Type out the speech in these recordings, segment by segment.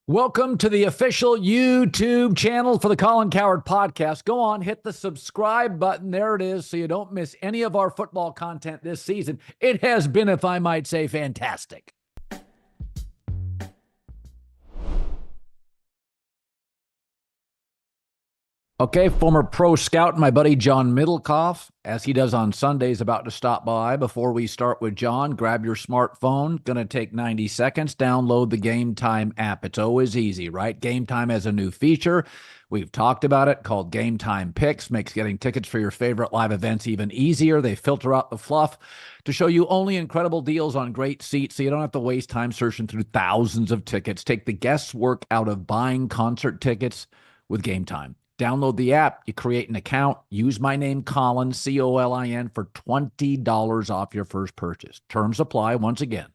Welcome to the official YouTube channel for the Colin Cowherd podcast. Go on, hit the subscribe button. There it is, so you don't miss any of our football content this season. It has been, if I might say, fantastic. Okay, former pro scout, my buddy John Middlekauff, as he does on Sundays, about to stop by. Before we start with John, grab your smartphone. Going to take 90 seconds. Download the Game Time app. It's always easy, right? Game Time has a new feature. We've talked about it, called Game Time Picks. Makes getting tickets for your favorite live events even easier. They filter out the fluff to show you only incredible deals on great seats, so you don't have to waste time searching through thousands of tickets. Take the guesswork out of buying concert tickets with Game Time. Download the app, you create an account, use my name, Colin, C-O-L-I-N, for $20 off your first purchase. Terms apply. Once again,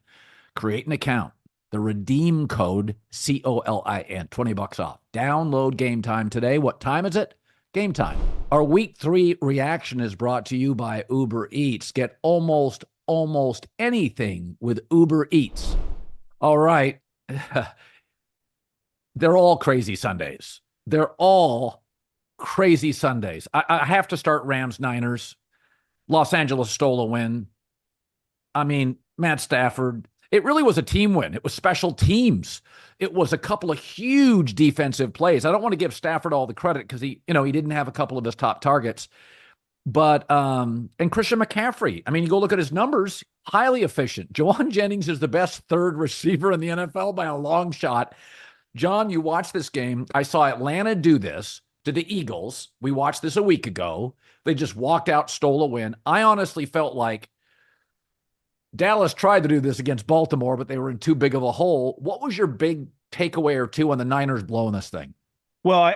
create an account. The redeem code, C-O-L-I-N, $20 off. Download Game Time today. What time is it? Game Time. Our Week 3 reaction is brought to you by Uber Eats. Get almost anything with Uber Eats. All right. They're all crazy Sundays. They're all crazy Sundays. I have to start Rams-Niners. Los Angeles stole a win. I mean, Matt Stafford, it really was a team win. It was special teams. It was a couple of huge defensive plays. I don't want to give Stafford all the credit because he didn't have a couple of his top targets. But, and Christian McCaffrey, I mean, you go look at his numbers, highly efficient. Jawan Jennings is the best third receiver in the NFL by a long shot. John, you watched this game. I saw Atlanta do this to the Eagles. We watched this a week ago. They just walked out, stole a win. I honestly felt like Dallas tried to do this against Baltimore, but they were in too big of a hole. What was your big takeaway or two on the Niners blowing this thing? Well,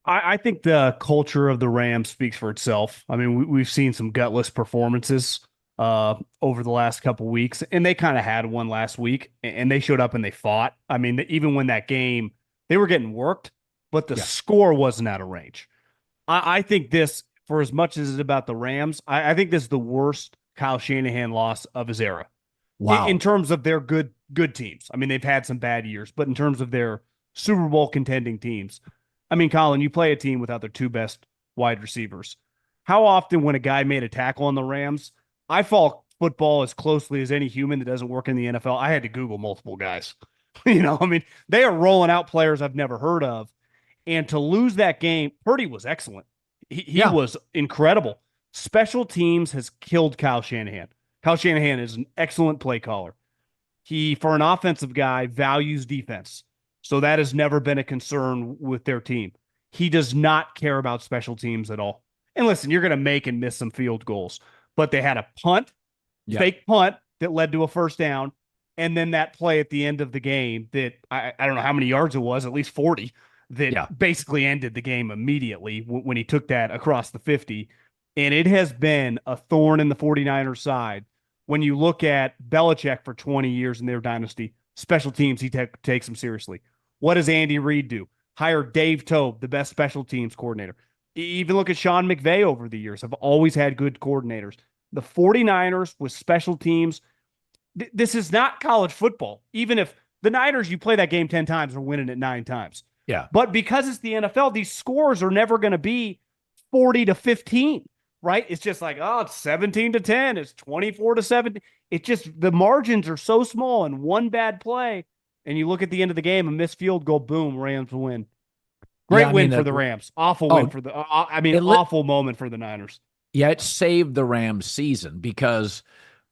I think the culture of the Rams speaks for itself. I mean, we've seen some gutless performances over the last couple weeks, and they kind of had one last week, and they showed up and they fought. I mean, even when that game, they were getting worked, but the score wasn't out of range. I think this, for as much as it's about the Rams, I think this is the worst Kyle Shanahan loss of his era. Wow. In terms of their good teams. I mean, they've had some bad years, but in terms of their Super Bowl contending teams, I mean, Colin, you play a team without their two best wide receivers. How often when a guy made a tackle on the Rams, I follow football as closely as any human that doesn't work in the NFL. I had to Google multiple guys. I mean, they are rolling out players I've never heard of. And to lose that game, Purdy was excellent. He was incredible. Special teams has killed Kyle Shanahan. Kyle Shanahan is an excellent play caller. He, for an offensive guy, values defense. So that has never been a concern with their team. He does not care about special teams at all. And listen, you're going to make and miss some field goals. But they had a fake punt that led to a first down. And then that play at the end of the game that I don't know how many yards it was, at least 40, that basically ended the game immediately when he took that across the 50. And it has been a thorn in the 49ers side. When you look at Belichick for 20 years in their dynasty, special teams, he takes them seriously. What does Andy Reid do? Hire Dave Tobe, the best special teams coordinator. Even look at Sean McVay over the years. Have always had good coordinators. The 49ers with special teams, this is not college football. Even if the Niners, you play that game 10 times, are winning it 9 times. Yeah. But because it's the NFL, these scores are never going to be 40-15, right? It's just like, oh, it's 17-10. It's 24-7. It's just the margins are so small, and one bad play, and you look at the end of the game, a missed field goal, boom, Rams win. Great win for the Rams. Awful win for the awful moment for the Niners. Yeah, it saved the Rams season because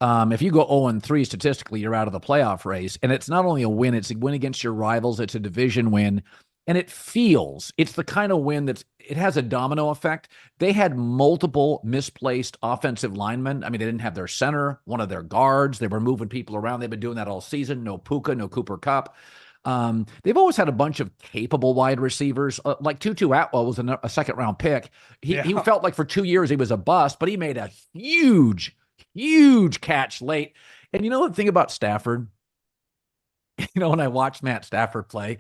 if you go 0-3 statistically, you're out of the playoff race. And it's not only a win, it's a win against your rivals. It's a division win. And it's the kind of win it has a domino effect. They had multiple misplaced offensive linemen. I mean, they didn't have their center, one of their guards. They were moving people around. They've been doing that all season. No Puka, no Cooper Kupp. They've always had a bunch of capable wide receivers. Like Tutu Atwell was a second-round pick. He felt like for 2 years he was a bust, but he made a huge catch late. And you know the thing about Stafford? When I watched Matt Stafford play,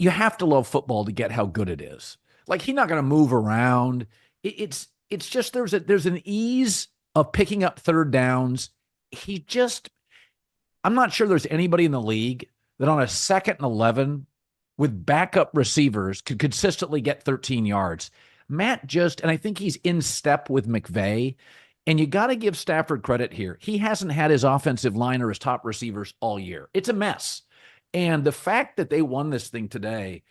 you have to love football to get how good it is. Like, he's not going to move around. It's just there's an ease of picking up third downs. I'm not sure there's anybody in the league that on a 2nd and 11 with backup receivers could consistently get 13 yards. Matt just, and I think he's in step with McVay. And you got to give Stafford credit here. He hasn't had his offensive line or his top receivers all year. It's a mess. And the fact that they won this thing today,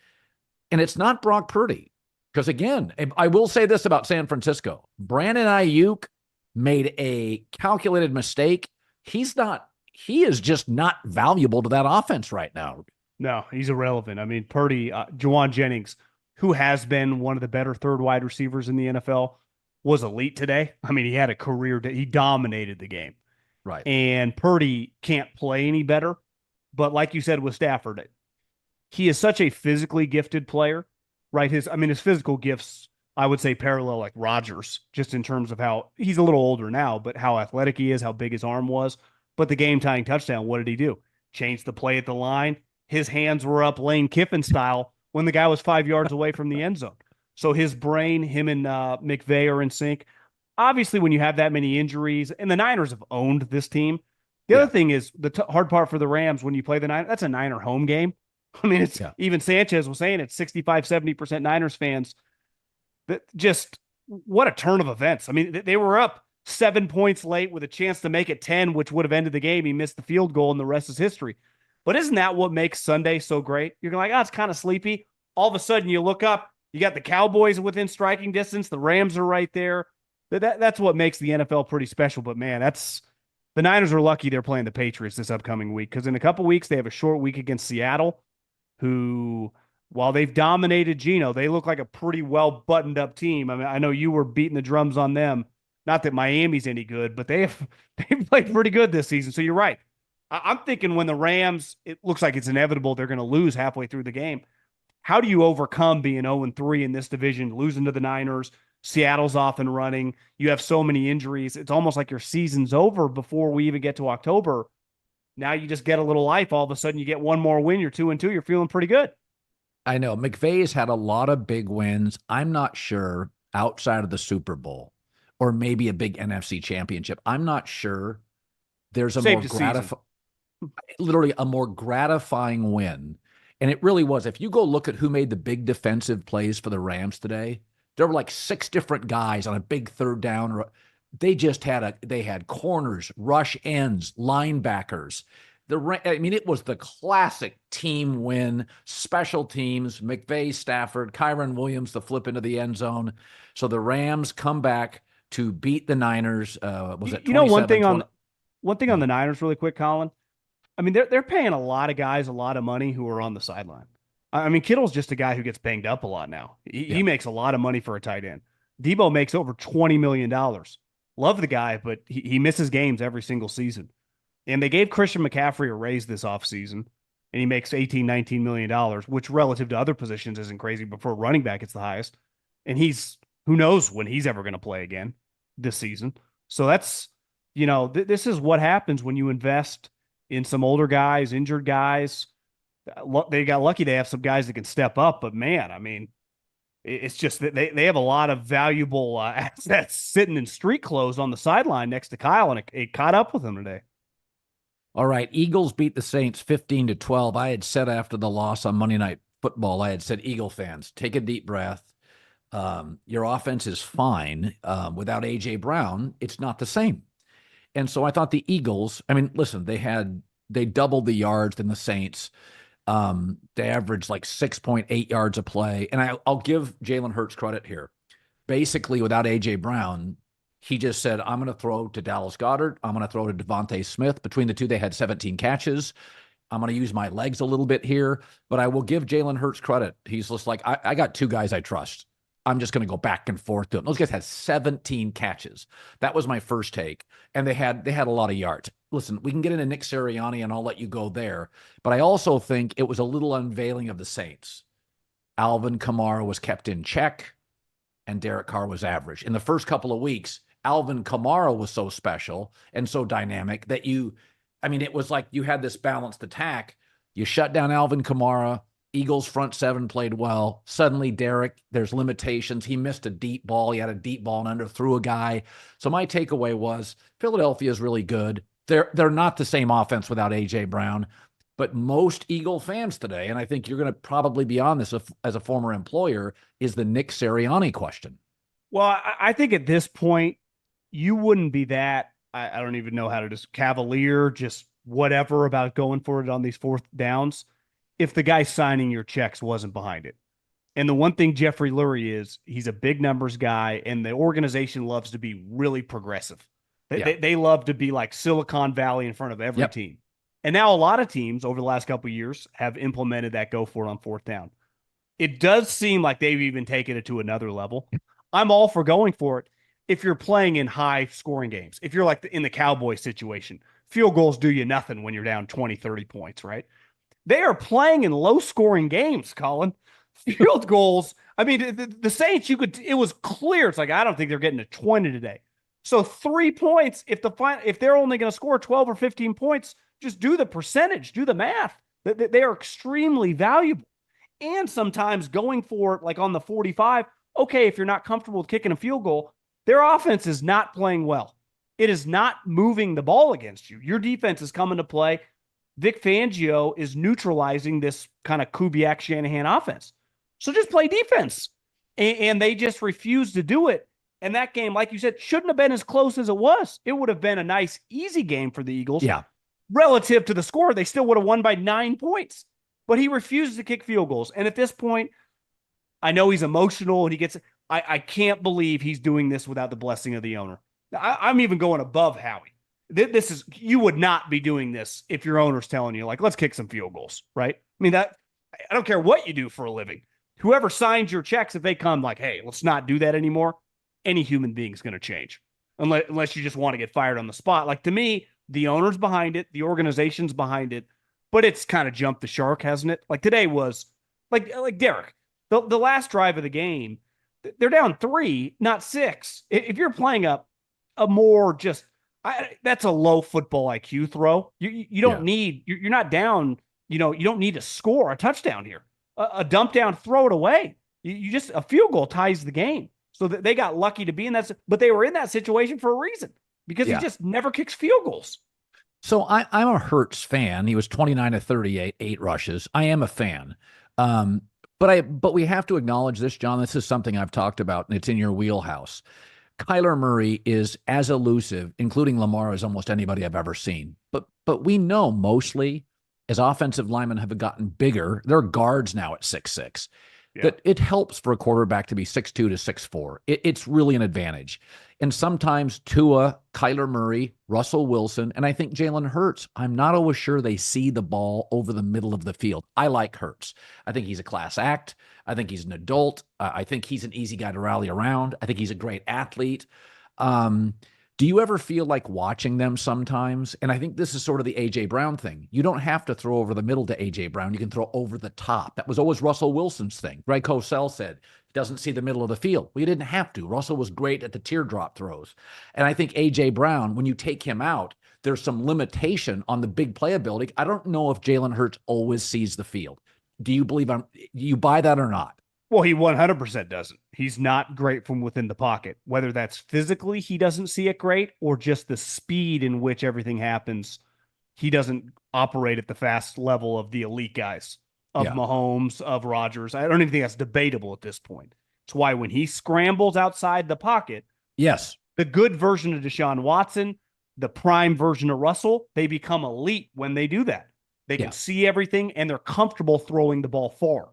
and it's not Brock Purdy, because again, I will say this about San Francisco. Brandon Ayuk made a calculated mistake. He is just not valuable to that offense right now. No, he's irrelevant. I mean, Purdy, Juwan Jennings, who has been one of the better third wide receivers in the NFL, was elite today. I mean, he had a career he dominated the game. Right. And Purdy can't play any better. But like you said with Stafford, he is such a physically gifted player, right? His physical gifts, I would say, parallel like Rodgers, just in terms of how he's a little older now, but how athletic he is, how big his arm was. But the game-tying touchdown, what did he do? Changed the play at the line. His hands were up Lane Kiffin style when the guy was 5 yards away from the end zone. So his brain, him and McVay are in sync. Obviously, when you have that many injuries, and the Niners have owned this team. The other thing is the hard part for the Rams when you play the Niners, that's a Niner home game. I mean, it's even Sanchez was saying it's 65, 70% Niners fans. That just, what a turn of events. I mean, they were up 7 points late with a chance to make it 10, which would have ended the game. He missed the field goal and the rest is history. But isn't that what makes Sunday so great? You're like, oh, it's kind of sleepy. All of a sudden you look up, you got the Cowboys within striking distance. The Rams are right there. That's what makes the NFL pretty special. But man, the Niners are lucky they're playing the Patriots this upcoming week, because in a couple weeks they have a short week against Seattle, who, while they've dominated Geno, they look like a pretty well buttoned up team. I mean, I know you were beating the drums on them. Not that Miami's any good, but they've played pretty good this season. So you're right. I'm thinking when the Rams, it looks like it's inevitable they're going to lose halfway through the game. How do you overcome being 0-3 in this division, losing to the Niners? Seattle's off and running. You have so many injuries. It's almost like your season's over before we even get to October. Now you just get a little life. All of a sudden you get one more win. You're 2-2. You're feeling pretty good. I know. McVay's had a lot of big wins. I'm not sure outside of the Super Bowl or maybe a big NFC championship. I'm not sure there's a more gratifying win. And it really was. If you go look at who made the big defensive plays for the Rams today, there were like 6 different guys on a big third down. They just had corners, rush ends, linebackers. It was the classic team win, special teams, McVay, Stafford, Kyron Williams, the flip into the end zone. So the Rams come back to beat the Niners. Was it 27, one thing on the Niners really quick, Colin? I mean, they're paying a lot of guys a lot of money who are on the sideline. I mean, Kittle's just a guy who gets banged up a lot now. He makes a lot of money for a tight end. Debo makes over $20 million. Love the guy, but he misses games every single season. And they gave Christian McCaffrey a raise this offseason, and he makes $18, $19 million, which relative to other positions isn't crazy, but for a running back, it's the highest. And who knows when he's ever going to play again this season. So that's, this is what happens when you invest in some older guys, injured guys. They got lucky they have some guys that can step up, but man, I mean, it's just that they have a lot of valuable assets sitting in street clothes on the sideline next to Kyle, and it caught up with him today. All right, Eagles beat the Saints 15-12. I had said after the loss on Monday Night Football, I had said, Eagle fans, take a deep breath. Your offense is fine. Without A.J. Brown, it's not the same. And so I thought the Eagles, listen, they doubled the yards than the Saints. They averaged like 6.8 yards a play. And I'll give Jalen Hurts credit here. Basically, without A.J. Brown, he just said, I'm going to throw to Dallas Goedert. I'm going to throw to Devontae Smith. Between the two, they had 17 catches. I'm going to use my legs a little bit here. But I will give Jalen Hurts credit. He's just like, I got 2 guys I trust. I'm just going to go back and forth to them. Those guys had 17 catches. That was my first take. And they had a lot of yards. Listen, we can get into Nick Sirianni and I'll let you go there. But I also think it was a little unveiling of the Saints. Alvin Kamara was kept in check and Derek Carr was average. In the first couple of weeks, Alvin Kamara was so special and so dynamic that it was like you had this balanced attack. You shut down Alvin Kamara. Eagles front 7 played well. Suddenly, Derek, there's limitations. He missed a deep ball. He had a deep ball and underthrew a guy. So my takeaway was Philadelphia is really good. They're not the same offense without A.J. Brown. But most Eagle fans today, and I think you're going to probably be on this as a former employer, is the Nick Sirianni question. Well, I think at this point, you wouldn't be that, I don't even know how to just cavalier, just whatever about going for it on these fourth downs, if the guy signing your checks wasn't behind it. And the one thing Jeffrey Lurie is, he's a big numbers guy, and the organization loves to be really progressive. They love to be like Silicon Valley in front of every team. And now a lot of teams over the last couple of years have implemented that go for it on fourth down. It does seem like they've even taken it to another level. I'm all for going for it if you're playing in high scoring games. If you're like in the Cowboys situation, field goals do you nothing when you're down 20, 30 points, right? They are playing in low scoring games, Colin. Field goals. I mean, the Saints, it was clear. It's like, I don't think they're getting to 20 today. So 3 points, if they're only going to score 12 or 15 points, just do the percentage, do the math. They are extremely valuable. And sometimes going for it, like on the 45, okay, if you're not comfortable with kicking a field goal, their offense is not playing well. It is not moving the ball against you. Your defense is coming to play. Vic Fangio is neutralizing this kind of Kubiak-Shanahan offense. So just play defense. And they just refuse to do it. And that game, like you said, shouldn't have been as close as it was. It would have been a nice, easy game for the Eagles. Yeah. Relative to the score, they still would have won by 9 points. But he refuses to kick field goals. And at this point, I know he's emotional and I can't believe he's doing this without the blessing of the owner. I'm even going above Howie. You would not be doing this if your owner's telling you, like, let's kick some field goals, right? I mean, I don't care what you do for a living. Whoever signs your checks, if they come like, hey, let's not do that anymore, any human being is going to change. Unless you just want to get fired on the spot. Like, to me, the owner's behind it, the organization's behind it, but it's kind of jumped the shark, hasn't it? Like today was like Derek, the last drive of the game, they're down 3, not 6. If you're playing a more just, that's a low football IQ throw. You don't need, you're not down, you don't need to score a touchdown here. A dump down, throw it away. You just, a field goal ties the game. So that they got lucky to be in that, but they were in that situation for a reason because he just never kicks field goals. So I'm a Hurts fan. He was 29 to 38, 8 rushes. I am a fan. But we have to acknowledge this, John. This is something I've talked about, and it's in your wheelhouse. Kyler Murray is as elusive, including Lamar, as almost anybody I've ever seen. But we know mostly, as offensive linemen have gotten bigger, they're guards now at 6'6". That it helps for a quarterback to be 6'2" to 6'4". It's really an advantage. And sometimes Tua, Kyler Murray, Russell Wilson, and I think Jalen Hurts, I'm not always sure they see the ball over the middle of the field. I like Hurts. I think he's a class act. I think he's an adult. I think he's an easy guy to rally around. I think he's a great athlete. Do you ever feel like watching them sometimes? And I think this is sort of the A.J. Brown thing. You don't have to throw over the middle to A.J. Brown. You can throw over the top. That was always Russell Wilson's thing. Greg Cosell said he doesn't see the middle of the field. Well, you didn't have to. Russell was great at the teardrop throws. And I think A.J. Brown, when you take him out, there's some limitation on the big playability. I don't know if Jalen Hurts always sees the field. Do you believe you buy that or not? Well, he 100% doesn't. He's not great from within the pocket, whether that's physically he doesn't see it great or just the speed in which everything happens. He doesn't operate at the fast level of the elite guys, of Mahomes, of Rodgers. I don't even think that's debatable at this point. It's why when he scrambles outside the pocket, the good version of Deshaun Watson, the prime version of Russell, they become elite when they do that. They can see everything and they're comfortable throwing the ball far.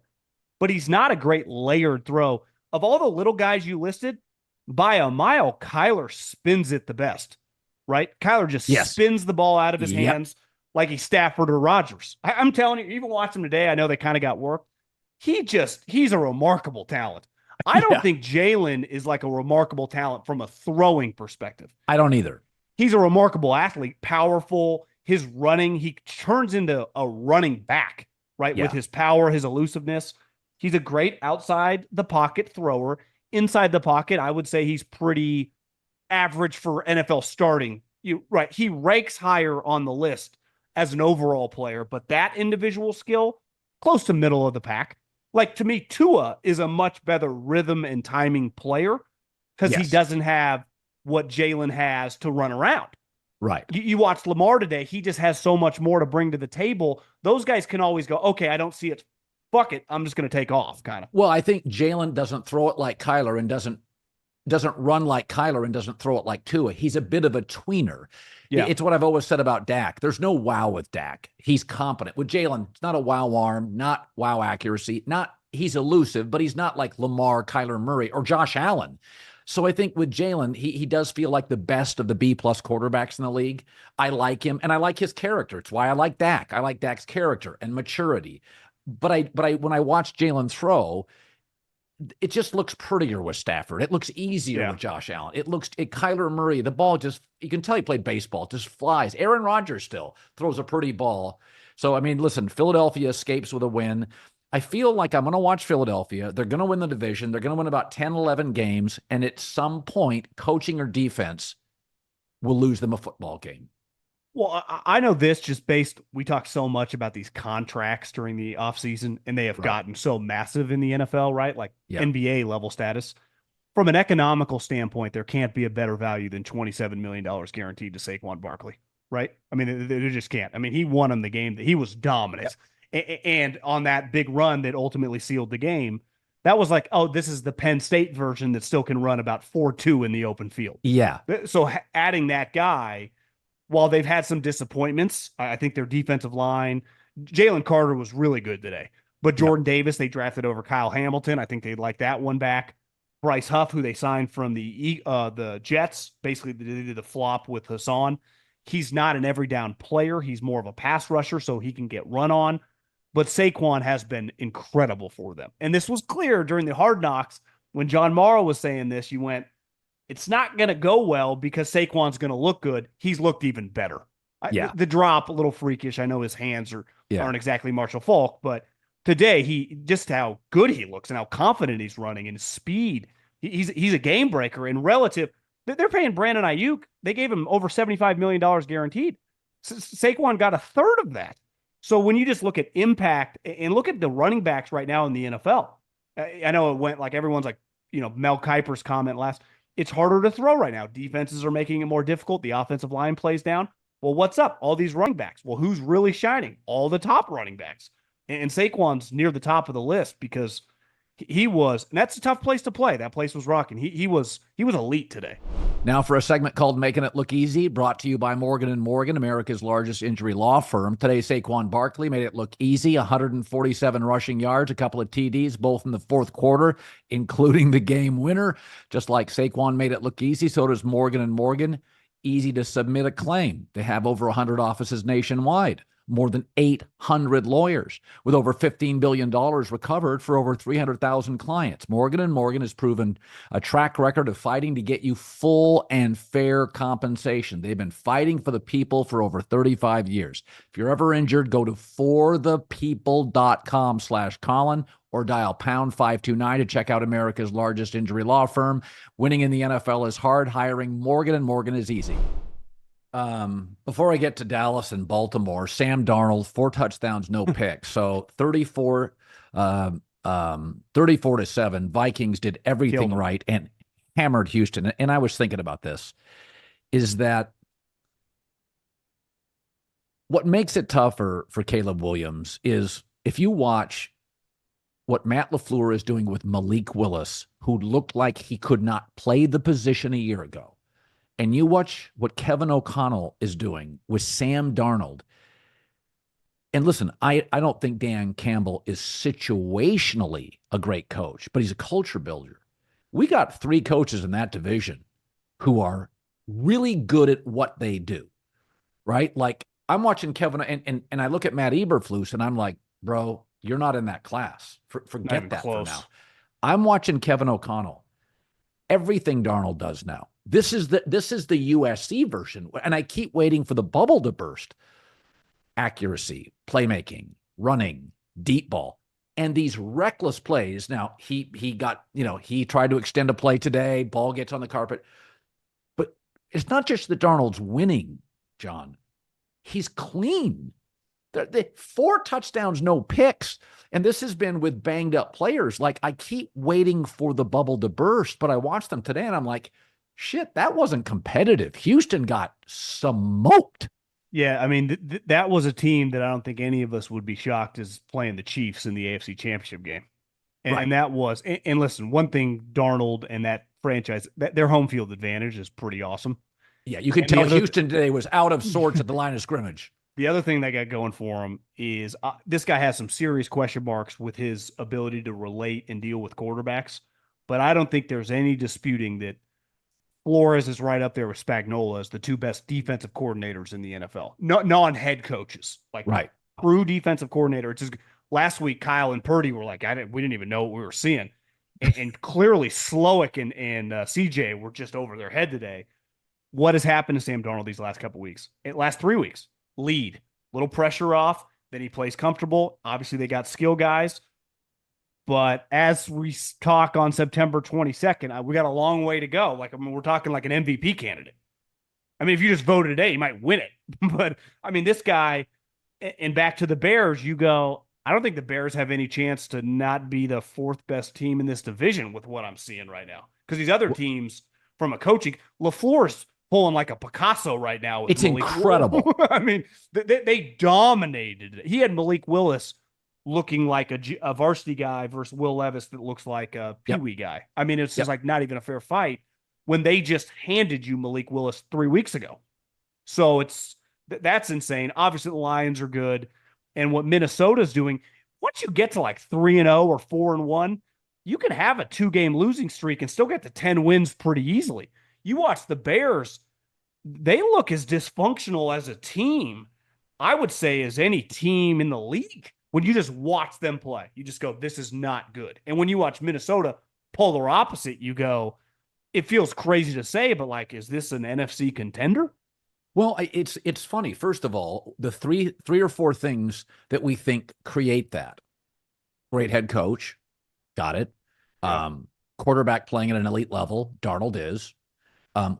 But he's not a great layered throw. Of all the little guys you listed, by a mile, Kyler spins it the best, right? Kyler just spins the ball out of his hands like he's Stafford or Rodgers. I'm telling you, even watching him today, I know they kind of got work. He's a remarkable talent. I don't think Jalen is like a remarkable talent from a throwing perspective. I don't either. He's a remarkable athlete, powerful. His running, he turns into a running back, right? With his power, his elusiveness. He's a great outside the pocket thrower. Inside the pocket, I would say he's pretty average for NFL starting. He ranks higher on the list as an overall player, but that individual skill, close to middle of the pack. Like, to me, Tua is a much better rhythm and timing player because he doesn't have what Jalen has to run around. Right. You watch Lamar today, he just has so much more to bring to the table. Those guys can always go, okay, I don't see it. Fuck it. I'm just going to take off, kind of. Well, I think Jalen doesn't throw it like Kyler and doesn't run like Kyler and doesn't throw it like Tua. He's a bit of a tweener. Yeah. It's what I've always said about Dak. There's no wow with Dak. He's competent. With Jalen, it's not a wow arm, not wow accuracy, not he's elusive, but he's not like Lamar, Kyler Murray, or Josh Allen. So I think with Jalen, he does feel like the best of the B-plus quarterbacks in the league. I like him, and I like his character. It's why I like Dak. I like Dak's character and maturity. But when I watch Jalen throw, it just looks prettier with Stafford. It looks easier with Josh Allen. Kyler Murray, the ball just, you can tell he played baseball, it just flies. Aaron Rodgers still throws a pretty ball. So, I mean, listen, Philadelphia escapes with a win. I feel like I'm going to watch Philadelphia. They're going to win the division. They're going to win about 10, 11 games. And at some point, coaching or defense will lose them a football game. Well, I know this just based, we talked so much about these contracts during the offseason, and they have gotten so massive in the NFL, right? Like NBA level status. From an economical standpoint, there can't be a better value than $27 million guaranteed to Saquon Barkley, right? I mean, they just can't. I mean, he won him the game. That he was dominant. And on that big run that ultimately sealed the game, that was like, oh, this is the Penn State version that still can run about 4.2 in the open field. Yeah. So adding that guy, while they've had some disappointments, I think their defensive line, Jalen Carter was really good today. But Jordan Davis, they drafted over Kyle Hamilton. I think they'd like that one back. Bryce Huff, who they signed from the Jets, basically they did the flop with Hassan. He's not an every down player. He's more of a pass rusher, so he can get run on. But Saquon has been incredible for them. And this was clear during the Hard Knocks when John Morrow was saying this. You went, it's not going to go well because Saquon's going to look good. He's looked even better. The drop, a little freakish. I know his hands aren't exactly Marshall Faulk, but today, just how good he looks and how confident he's running and his speed. He's a game breaker and relative. They're paying Brandon Ayuk. They gave him over $75 million guaranteed. Saquon got a third of that. So when you just look at impact and look at the running backs right now in the NFL, I know it went like everyone's like, Mel Kiper's comment last, it's harder to throw right now. Defenses are making it more difficult. The offensive line plays down. Well, what's up? All these running backs. Well, who's really shining? All the top running backs. And Saquon's near the top of the list because he was, and that's a tough place to play. That place was rocking. He was elite today. Now for a segment called Making It Look Easy, brought to you by Morgan & Morgan, America's largest injury law firm. Today, Saquon Barkley made it look easy, 147 rushing yards, a couple of TDs, both in the fourth quarter, including the game winner. Just like Saquon made it look easy, so does Morgan & Morgan. Easy to submit a claim. They have over 100 offices nationwide. More than 800 lawyers with over $15 billion recovered for over 300,000 clients. Morgan & Morgan has proven a track record of fighting to get you full and fair compensation. They've been fighting for the people for over 35 years. If you're ever injured, go to forthepeople.com/Colin or dial pound 529 to check out America's largest injury law firm. Winning in the NFL is hard. Hiring Morgan & Morgan is easy. Before I get to Dallas and Baltimore, Sam Darnold, 4 touchdowns, no picks. So 34-7, Vikings did everything right and hammered Houston. And I was thinking about this, is that what makes it tougher for Caleb Williams is if you watch what Matt LaFleur is doing with Malik Willis, who looked like he could not play the position a year ago, and you watch what Kevin O'Connell is doing with Sam Darnold. And listen, I don't think Dan Campbell is situationally a great coach, but he's a culture builder. We got 3 coaches in that division who are really good at what they do, right? Like I'm watching Kevin and I look at Matt Eberflus and I'm like, bro, you're not in that class. Forget that for now. I'm watching Kevin O'Connell. Everything Darnold does now. This is the USC version, and I keep waiting for the bubble to burst. Accuracy, playmaking, running, deep ball, and these reckless plays. Now he got, he tried to extend a play today. Ball gets on the carpet, but it's not just that Darnold's winning, John. He's clean. The 4 touchdowns, no picks. And this has been with banged up players. Like I keep waiting for the bubble to burst, but I watched them today and I'm like, shit, that wasn't competitive. Houston got smoked. Yeah, I mean, that was a team that I don't think any of us would be shocked is playing the Chiefs in the AFC Championship game. And that was, and listen, one thing, Darnold and that franchise, their home field advantage is pretty awesome. Yeah, you could tell Houston today was out of sorts at the line of scrimmage. The other thing they got going for him is this guy has some serious question marks with his ability to relate and deal with quarterbacks. But I don't think there's any disputing that Flores is right up there with Spagnuolo as the two best defensive coordinators in the NFL. Non-head coaches, like true defensive coordinator. It's just last week, Kyle and Purdy were like, we didn't even know what we were seeing. And clearly Slowick and CJ were just over their head today. What has happened to Sam Darnold these last couple weeks? Last 3 weeks, lead, little pressure off, then he plays comfortable. Obviously, they got skill guys. But as we talk on September 22nd, we got a long way to go. Like, I mean, we're talking like an MVP candidate. I mean, if you just voted today, you might win it. But, I mean, this guy, and back to the Bears, you go, I don't think the Bears have any chance to not be the fourth best team in this division with what I'm seeing right now. Because these other teams, from a coaching, LaFleur's pulling like a Picasso right now. It's incredible. I mean, they dominated it. He had Malik Willis looking like a varsity guy versus Will Levis that looks like a peewee guy. I mean, it's just like not even a fair fight when they just handed you Malik Willis 3 weeks ago. So that's insane. Obviously, the Lions are good. And what Minnesota's doing, once you get to like 3-0 or 4-1, you can have a 2-game losing streak and still get to 10 wins pretty easily. You watch the Bears, they look as dysfunctional as a team, I would say, as any team in the league. When you just watch them play, you just go, this is not good. And when you watch Minnesota, polar opposite, you go, it feels crazy to say, but like, is this an NFC contender? Well, it's funny. First of all, the three or four things that we think create that. Great head coach. Got it. Yeah. Quarterback playing at an elite level. Darnold is.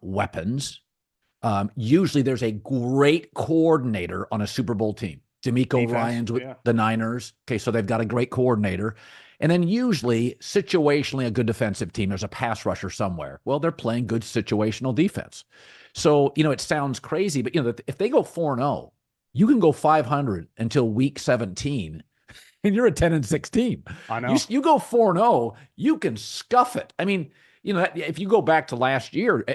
Weapons. Usually there's a great coordinator on a Super Bowl team. D'Amico Ryans with the Niners. Okay, so they've got a great coordinator. And then usually, situationally, a good defensive team. There's a pass rusher somewhere. Well, they're playing good situational defense. So, it sounds crazy, but, if they go 4-0, you can go 500 until week 17, and you're a 10-6 team. I know. You go 4-0, you can scuff it. I mean, if you go back to last year,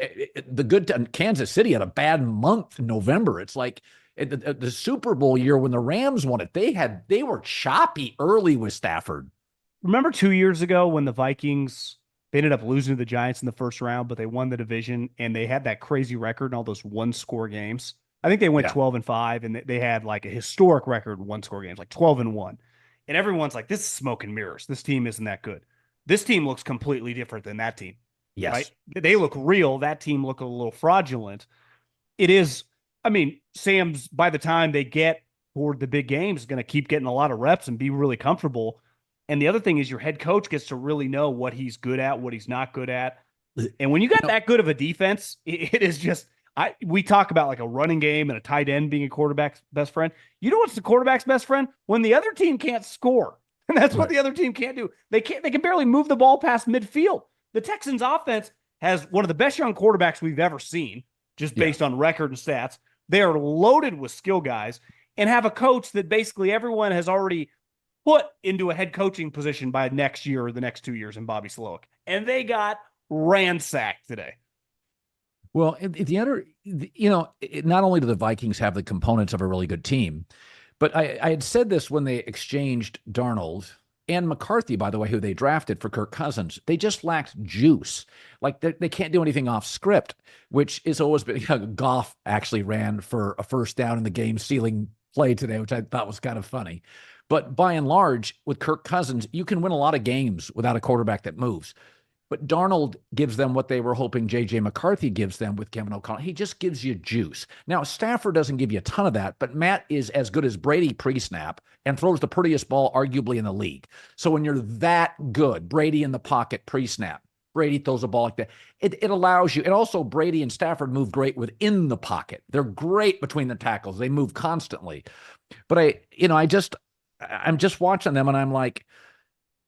Kansas City had a bad month in November. It's like, the Super Bowl year when the Rams won it, they were choppy early with Stafford. Remember 2 years ago when the Vikings, they ended up losing to the Giants in the first round, but they won the division and they had that crazy record in all those one-score games. I think they went 12-5 and they had like a historic record in one-score games, like 12-1. And everyone's like, this is smoke and mirrors. This team isn't that good. This team looks completely different than that team. Yes. Right? They look real. That team look a little fraudulent. It is. I mean, Sam's, by the time they get toward the big games, is going to keep getting a lot of reps and be really comfortable. And the other thing is your head coach gets to really know what he's good at, what he's not good at. And when you got that good of a defense, it is just we talk about like a running game and a tight end being a quarterback's best friend. You know what's the quarterback's best friend? When the other team can't score. And that's what the other team can't do. They can barely move the ball past midfield. The Texans offense has one of the best young quarterbacks we've ever seen, just based on record and stats. They are loaded with skill guys and have a coach that basically everyone has already put into a head coaching position by next year or the next 2 years in Bobby Slowick. And they got ransacked today. Well, not only do the Vikings have the components of a really good team, but I had said this when they exchanged Darnold and McCarthy, by the way, who they drafted for Kirk Cousins. They just lacked juice. Like they can't do anything off script, which is always been. Goff actually ran for a first down in the game-sealing play today, which I thought was kind of funny. But by and large, with Kirk Cousins, you can win a lot of games without a quarterback that moves. But Darnold gives them what they were hoping J.J. McCarthy gives them with Kevin O'Connell. He just gives you juice. Now, Stafford doesn't give you a ton of that, but Matt is as good as Brady pre-snap and throws the prettiest ball arguably in the league. So when you're that good, Brady in the pocket pre-snap, Brady throws a ball like that, it allows you. And also Brady and Stafford move great within the pocket. They're great between the tackles. They move constantly. But I'm just watching them and I'm like,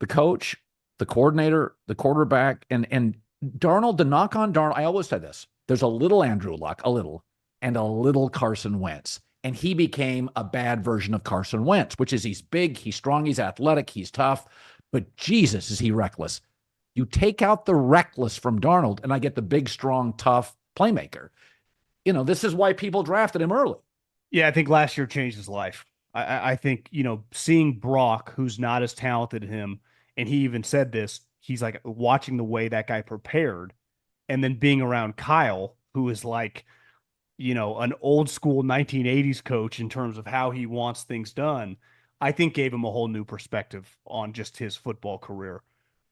the coach, the coordinator, the quarterback, and Darnold, the knock on Darnold, I always said this. There's a little Andrew Luck, a little, and a little Carson Wentz. And he became a bad version of Carson Wentz, which is he's big, he's strong, he's athletic, he's tough, but Jesus, is he reckless. You take out the reckless from Darnold, and I get the big, strong, tough playmaker. This is why people drafted him early. Yeah, I think last year changed his life. I think, seeing Brock, who's not as talented as him, and he even said this, he's like watching the way that guy prepared, and then being around Kyle, who is like, an old school 1980s coach in terms of how he wants things done, I think gave him a whole new perspective on just his football career.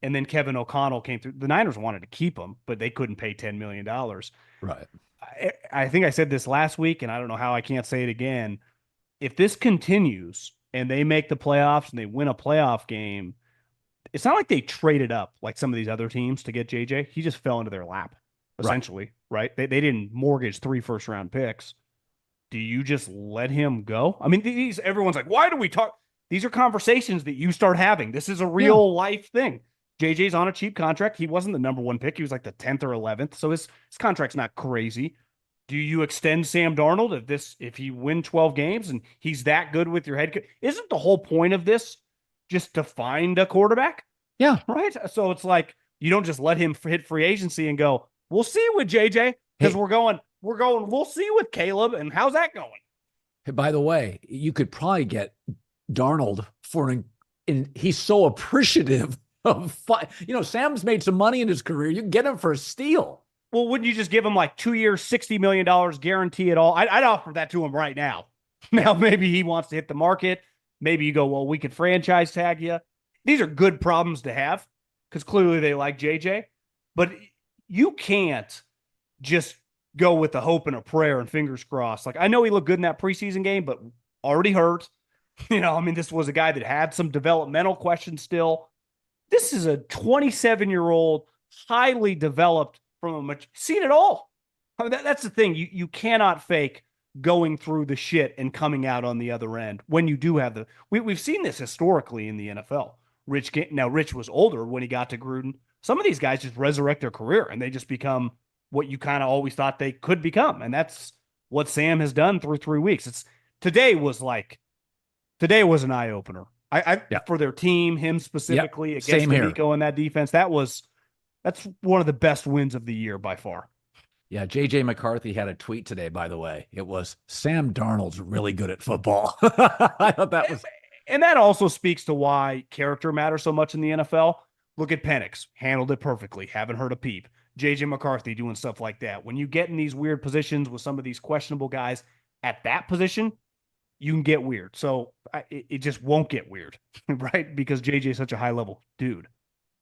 And then Kevin O'Connell came through. The Niners wanted to keep him, but they couldn't pay $10 million. Right. I think I said this last week, and I don't know how I can't say it again. If this continues and they make the playoffs and they win a playoff game, it's not like they traded up like some of these other teams to get JJ. He just fell into their lap, essentially, right? They didn't mortgage 3 first-round picks. Do you just let him go? I mean, everyone's like, why do we talk? These are conversations that you start having. This is a real life thing. JJ's on a cheap contract. He wasn't the number 1 pick. He was like the 10th or 11th. So his contract's not crazy. Do you extend Sam Darnold if he win 12 games and he's that good with your head coach? Isn't the whole point of this just to find a quarterback? Yeah. Right. So it's like, you don't just let him hit free agency and go, we'll see with JJ, because we're going, we'll see with Caleb. And how's that going? Hey, by the way, you could probably get Darnold he's so appreciative of, Sam's made some money in his career. You can get him for a steal. Well, wouldn't you just give him like 2 years, $60 million guarantee it all? I'd offer that to him right now. Now, maybe he wants to hit the market. Maybe you go, well, we could franchise tag you. These are good problems to have because clearly they like JJ. But you can't just go with the hope and a prayer and fingers crossed. Like, I know he looked good in that preseason game, but already hurt. This was a guy that had some developmental questions still. This is a 27-year-old, highly developed seen it all. I mean, that's the thing. You cannot fake going through the shit and coming out on the other end when you do have we've seen this historically in the NFL. Rich was older when he got to Gruden. Some of these guys just resurrect their career and they just become what you kind of always thought they could become. And that's what Sam has done through 3 weeks. Today was an eye opener. For their team, him specifically against Nico and that defense. That's one of the best wins of the year by far. Yeah, J.J. McCarthy had a tweet today, by the way. It was, Sam Darnold's really good at football. I thought that was... And that also speaks to why character matters so much in the NFL. Look at Penix. Handled it perfectly. Haven't heard a peep. J.J. McCarthy doing stuff like that. When you get in these weird positions with some of these questionable guys at that position, you can get weird. So it just won't get weird, right? Because J.J. is such a high-level dude.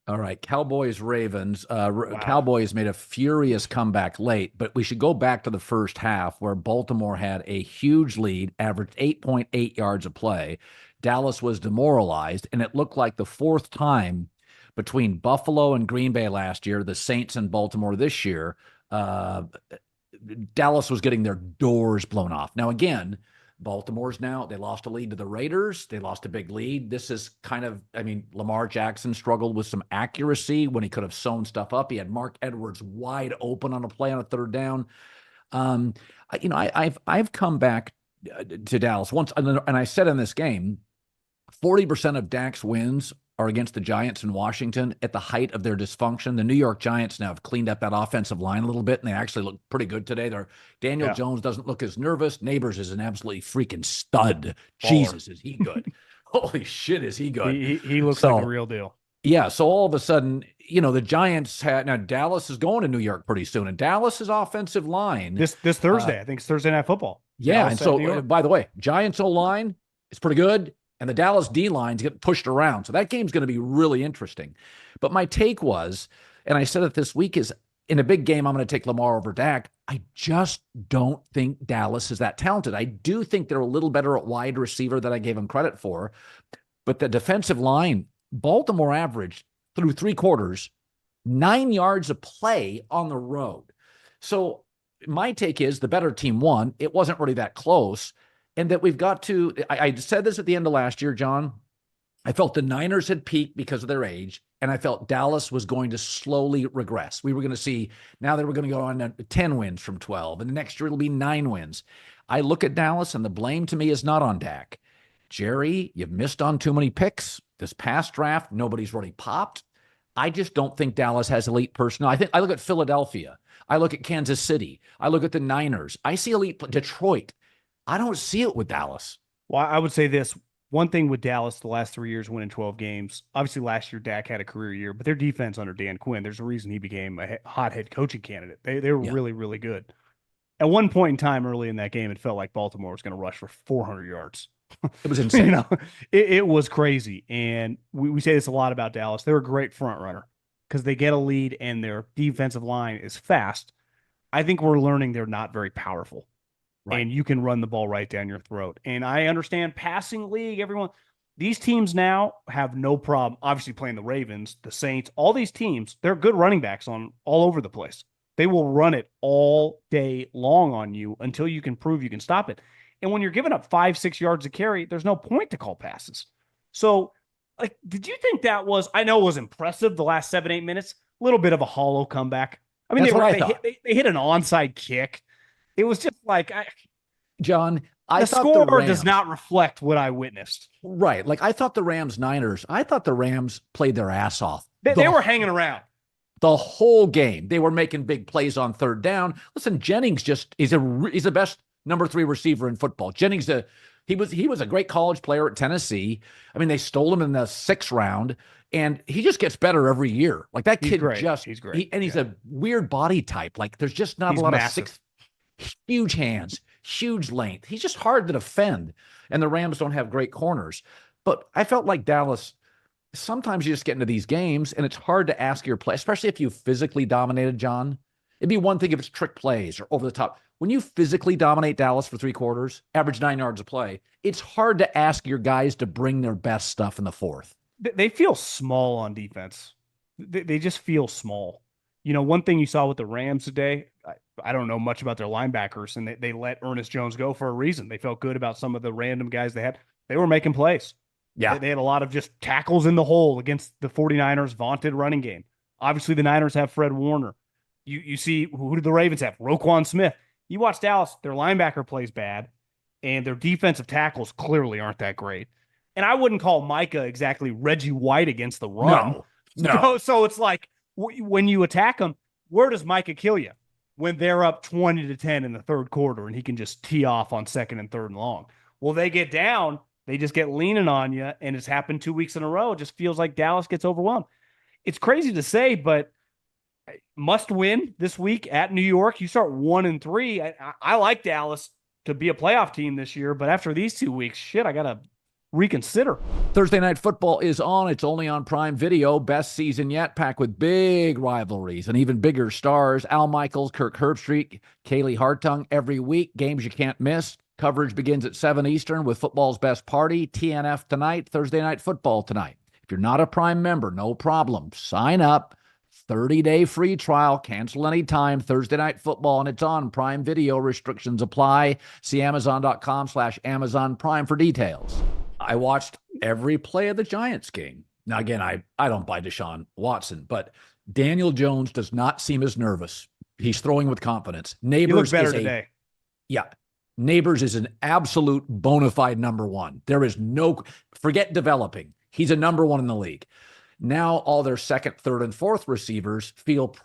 All right, Cowboys-Ravens. Wow. Cowboys made a furious comeback late, but we should go back to the first half where Baltimore had a huge lead, averaged 8.8 yards a play. Dallas was demoralized, and it looked like the 4th time between Buffalo and Green Bay last year, the Saints and Baltimore this year, Dallas was getting their doors blown off. Now, again, Baltimore's now, they lost a lead to the Raiders. They lost a big lead. This is Lamar Jackson struggled with some accuracy when he could have sewn stuff up. He had Mark Edwards wide open on a play on a 3rd down. I've come back to Dallas once, and I said in this game, 40% of Dak's wins are against the Giants in Washington at the height of their dysfunction. The New York Giants now have cleaned up that offensive line a little bit, and they actually look pretty good today. Daniel Jones doesn't look as nervous. Neighbors is an absolutely freaking stud. Baller. Jesus, is he good. Holy shit, is he good. He looks like a real deal. Yeah, so all of a sudden, the Giants now Dallas is going to New York pretty soon, and Dallas's offensive line. This Thursday, I think it's Thursday Night Football. Yeah, Dallas, and so, by the way, Giants O-line is pretty good. And the Dallas D-line's get pushed around. So that game's going to be really interesting. But my take was, and I said it this week, is in a big game, I'm going to take Lamar over Dak. I just don't think Dallas is that talented. I do think they're a little better at wide receiver than I gave them credit for. But the defensive line, Baltimore averaged through 3 quarters, 9 yards a play on the road. So my take is the better team won. It wasn't really that close. And that we've got to, I said this at the end of last year, John, I felt the Niners had peaked because of their age, and I felt Dallas was going to slowly regress. We were going to see now that we're going to go on to 10 wins from 12, and the next year it'll be 9 wins. I look at Dallas, and the blame to me is not on Dak. Jerry, you've missed on too many picks. This past draft, nobody's really popped. I just don't think Dallas has elite personnel. I look at Philadelphia. I look at Kansas City. I look at the Niners. I see elite Detroit. I don't see it with Dallas. Well, I would say this. One thing with Dallas the last 3 years, winning 12 games. Obviously, last year Dak had a career year, but their defense under Dan Quinn, there's a reason he became a hot head coaching candidate. They were really, really good. At one point in time early in that game, it felt like Baltimore was going to rush for 400 yards. It was insane. It was crazy. And we say this a lot about Dallas. They're a great front runner because they get a lead and their defensive line is fast. I think we're learning they're not very powerful. Right. And you can run the ball right down your throat. And I understand passing league, these teams now have no problem, obviously playing the Ravens, the Saints, all these teams, they're good running backs on all over the place. They will run it all day long on you until you can prove you can stop it. And when you're giving up 5-6 yards a carry, there's no point to call passes. So, did you think that was, I know it was impressive the last 7-8 minutes, a little bit of a hollow comeback. I mean, they hit an onside kick. It was just like, John, the score does not reflect what I witnessed. Right. I thought the Rams played their ass off. They were hanging around. The whole game. They were making big plays on third down. Listen, Jennings he's the best number 3 receiver in football. Jennings, he was a great college player at Tennessee. I mean, they stole him in the 6th round, and he just gets better every year. That kid he's great. He's a weird body type. There's just not a lot massive. of huge hands, huge length. He's just hard to defend, and the Rams don't have great corners. But I felt like Dallas, sometimes you just get into these games, and it's hard to ask your play, especially if you physically dominated, John. It'd be one thing if it's trick plays or over the top. When you physically dominate Dallas for 3 quarters, average 9 yards a play, it's hard to ask your guys to bring their best stuff in the 4th. They feel small on defense. They just feel small. One thing you saw with the Rams today, I don't know much about their linebackers, and they let Ernest Jones go for a reason. They felt good about some of the random guys they had. They were making plays. Yeah. They had a lot of just tackles in the hole against the 49ers' vaunted running game. Obviously, the Niners have Fred Warner. You see, who did the Ravens have? Roquan Smith. You watch Dallas, their linebacker plays bad, and their defensive tackles clearly aren't that great. And I wouldn't call Micah exactly Reggie White against the run. No. So it's like, when you attack them, where does Micah kill you? When they're up 20-10 in the 3rd quarter and he can just tee off on 2nd and 3rd and long. Well, they get down, they just get leaning on you, and it's happened 2 weeks in a row. It just feels like Dallas gets overwhelmed. It's crazy to say, but must win this week at New York. You start 1-3. I like Dallas to be a playoff team this year, but after these 2 weeks, I got to reconsider. Thursday Night Football is on. It's only on Prime Video. Best season yet, packed with big rivalries and even bigger stars. Al Michaels, Kirk Herbstreit, Kaylee Hartung every week. Games you can't miss. Coverage begins at 7 Eastern with football's best party. TNF tonight, Thursday Night Football tonight. If you're not a Prime member, no problem. Sign up. 30-day free trial. Cancel anytime. Thursday Night Football, and it's on Prime Video. Restrictions apply. See Amazon.com/Amazon Prime for details. I watched every play of the Giants game. Now, again, I don't buy Deshaun Watson, but Daniel Jones does not seem as nervous. He's throwing with confidence. Neighbors look better today. Yeah. Neighbors is an absolute bona fide number 1. There is forget developing. He's a number 1 in the league. Now all their 2nd, 3rd, and 4th receivers feel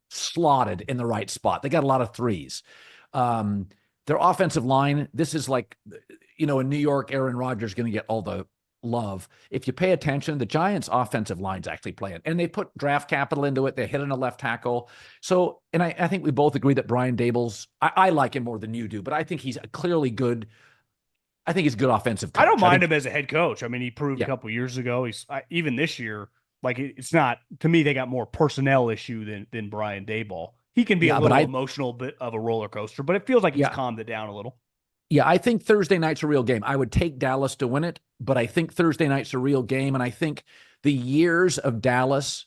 slotted in the right spot. They got a lot of 3s. Their offensive line, this is like, in New York, Aaron Rodgers is going to get all the love. If you pay attention, the Giants' offensive line's actually playing, and they put draft capital into it. They hit in a left tackle. So, and I think we both agree that Brian Daboll's, I like him more than you do, but I think he's clearly good. I think he's a good offensive coach. I don't mind him as a head coach. I mean, he proved a couple years ago. He's even this year, it's not, to me, they got more personnel issue than Brian Daboll. He can be a little emotional bit of a roller coaster, but it feels like he's calmed it down a little. Yeah, I think Thursday night's a real game. I would take Dallas to win it, but I think Thursday night's a real game. And I think the years of Dallas,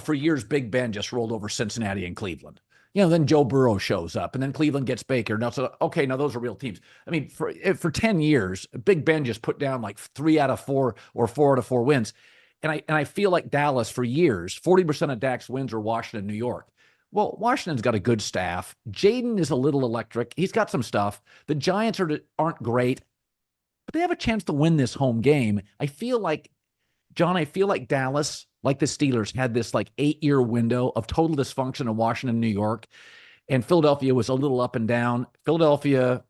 for years, Big Ben just rolled over Cincinnati and Cleveland. then Joe Burrow shows up, and then Cleveland gets Baker. Now, so okay, now those are real teams. I mean, for 10 years, Big Ben just put down like 3 out of 4 or 4 out of 4 wins. And I feel like Dallas for years, 40% of Dak's wins are Washington, New York. Well, Washington's got a good staff. Jaden is a little electric. He's got some stuff. The Giants aren't great, but they have a chance to win this home game. I feel like Dallas, like the Steelers, had this like 8-year window of total dysfunction in Washington, New York, and Philadelphia was a little up and down. The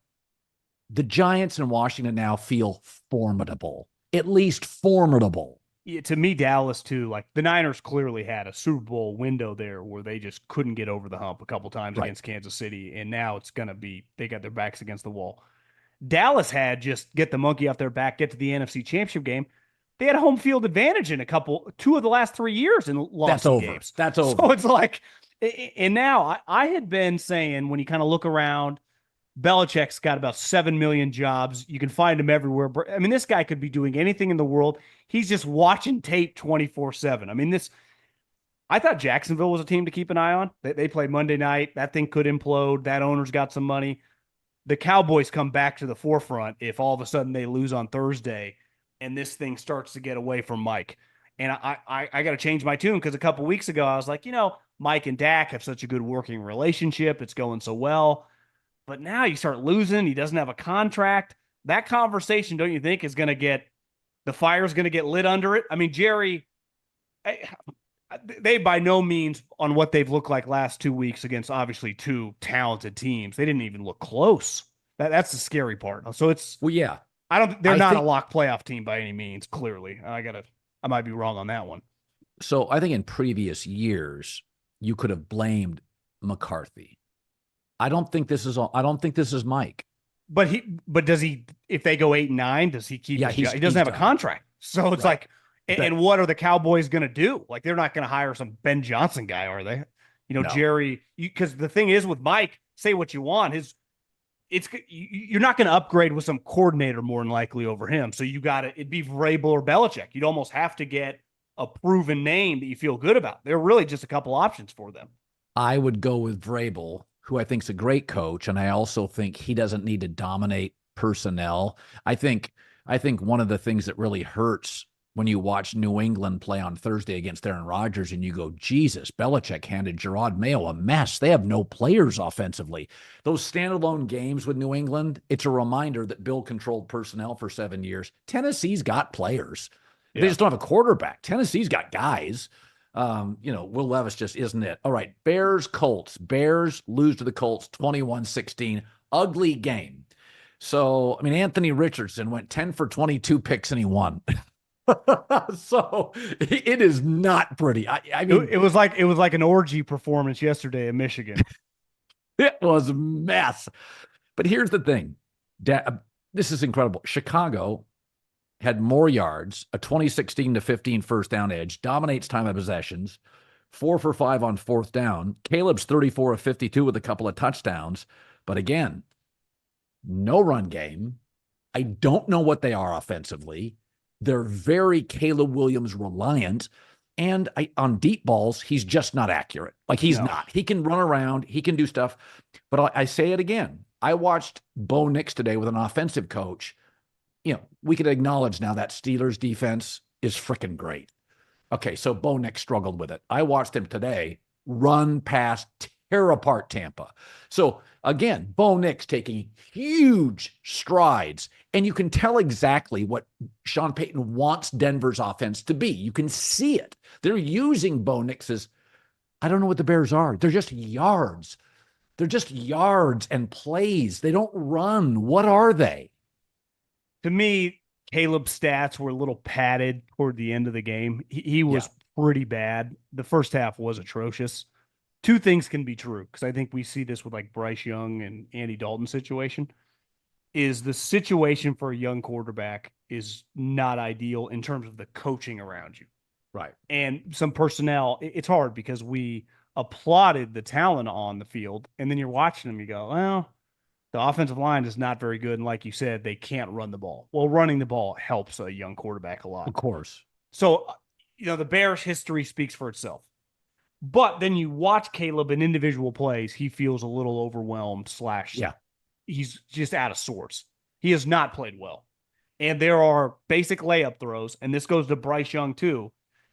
Giants and Washington now feel formidable, at least formidable. Yeah, to me, Dallas too. Like the Niners clearly had a Super Bowl window there where they just couldn't get over the hump a couple times against Kansas City, and now it's gonna be they got their backs against the wall. Dallas had just get the monkey off their back, get to the NFC Championship game. They had a home field advantage in 2 of the last 3 years in lost games. That's over. So it's like, and now I had been saying when you kind of look around, Belichick's got about 7 million jobs. You can find him everywhere. I mean, this guy could be doing anything in the world. He's just watching tape 24/7. I mean, I thought Jacksonville was a team to keep an eye on. They play Monday night. That thing could implode. That owner's got some money. The Cowboys come back to the forefront if all of a sudden they lose on Thursday and this thing starts to get away from Mike. And I got to change my tune because a couple weeks ago I was like, Mike and Dak have such a good working relationship. It's going so well. But now you start losing. He doesn't have a contract. That conversation, don't you think, is going to the fire's going to get lit under it? I mean, Jerry, they by no means on what they've looked like last 2 weeks against obviously 2 talented teams. They didn't even look close. That's the scary part. So yeah. They're not a lock playoff team by any means, clearly. I might be wrong on that one. So I think in previous years, you could have blamed McCarthy. I don't think this is Mike. But does he, if they go 8-9, does he keep, he doesn't have a contract. So it's like, and what are the Cowboys going to do? Like, they're not going to hire some Ben Johnson guy, are they? No. Jerry, because the thing is with Mike, say what you want, you're not going to upgrade with some coordinator more than likely over him. So it'd be Vrabel or Belichick. You'd almost have to get a proven name that you feel good about. There are really just a couple options for them. I would go with Vrabel, who I think is a great coach, and I also think he doesn't need to dominate personnel. I think one of the things that really hurts when you watch New England play on Thursday against Aaron Rodgers and you go, Jesus, Belichick handed Gerard Mayo a mess. They have no players offensively. Those standalone games with New England, it's a reminder that Bill controlled personnel for 7 years. Tennessee's got players. Yeah. They just don't have a quarterback. Tennessee's got guys. Will Levis just isn't it. All right, Bears-Colts. Bears lose to the Colts 21-16. Ugly game. So, I mean, Anthony Richardson went 10 for 22 picks and he won. So it is not pretty. I mean, it was like an orgy performance yesterday in Michigan. It was a mess. But here's the thing. This is incredible. Chicago had more yards, a 20-16-15 first down edge, dominates time of possessions, 4 for 5 on fourth down. Caleb's 34 of 52 with a couple of touchdowns. But again, no run game. I don't know what they are offensively. They're very Caleb Williams reliant. And on deep balls, he's just not accurate. Like he's not. He can run around. He can do stuff. But I say it again. I watched Bo Nix today with an offensive coach. We could acknowledge now that Steelers defense is freaking great. Okay, so Bo Nix struggled with it. I watched him today run past, tear apart Tampa. So again, Bo Nix taking huge strides, and you can tell exactly what Sean Payton wants Denver's offense to be. You can see it. They're using Bo Nix as, I don't know what the Bears are. They're just yards. They're just yards and plays. They don't run. What are they? To me, Caleb's stats were a little padded toward the end of the game. He was pretty bad. The first half was atrocious. Two things can be true, because I think we see this with like Bryce Young and Andy Dalton situation, is the situation for a young quarterback is not ideal in terms of the coaching around you. Right. And some personnel, it's hard because we applauded the talent on the field, and then you're watching them, you go, well, the offensive line is not very good. And like you said, they can't run the ball. Well, running the ball helps a young quarterback a lot. Of course. So, the Bears history speaks for itself. But then you watch Caleb in individual plays, he feels a little overwhelmed slash Yeah. he's just out of sorts. He has not played well. And there are basic layup throws, and this goes to Bryce Young too,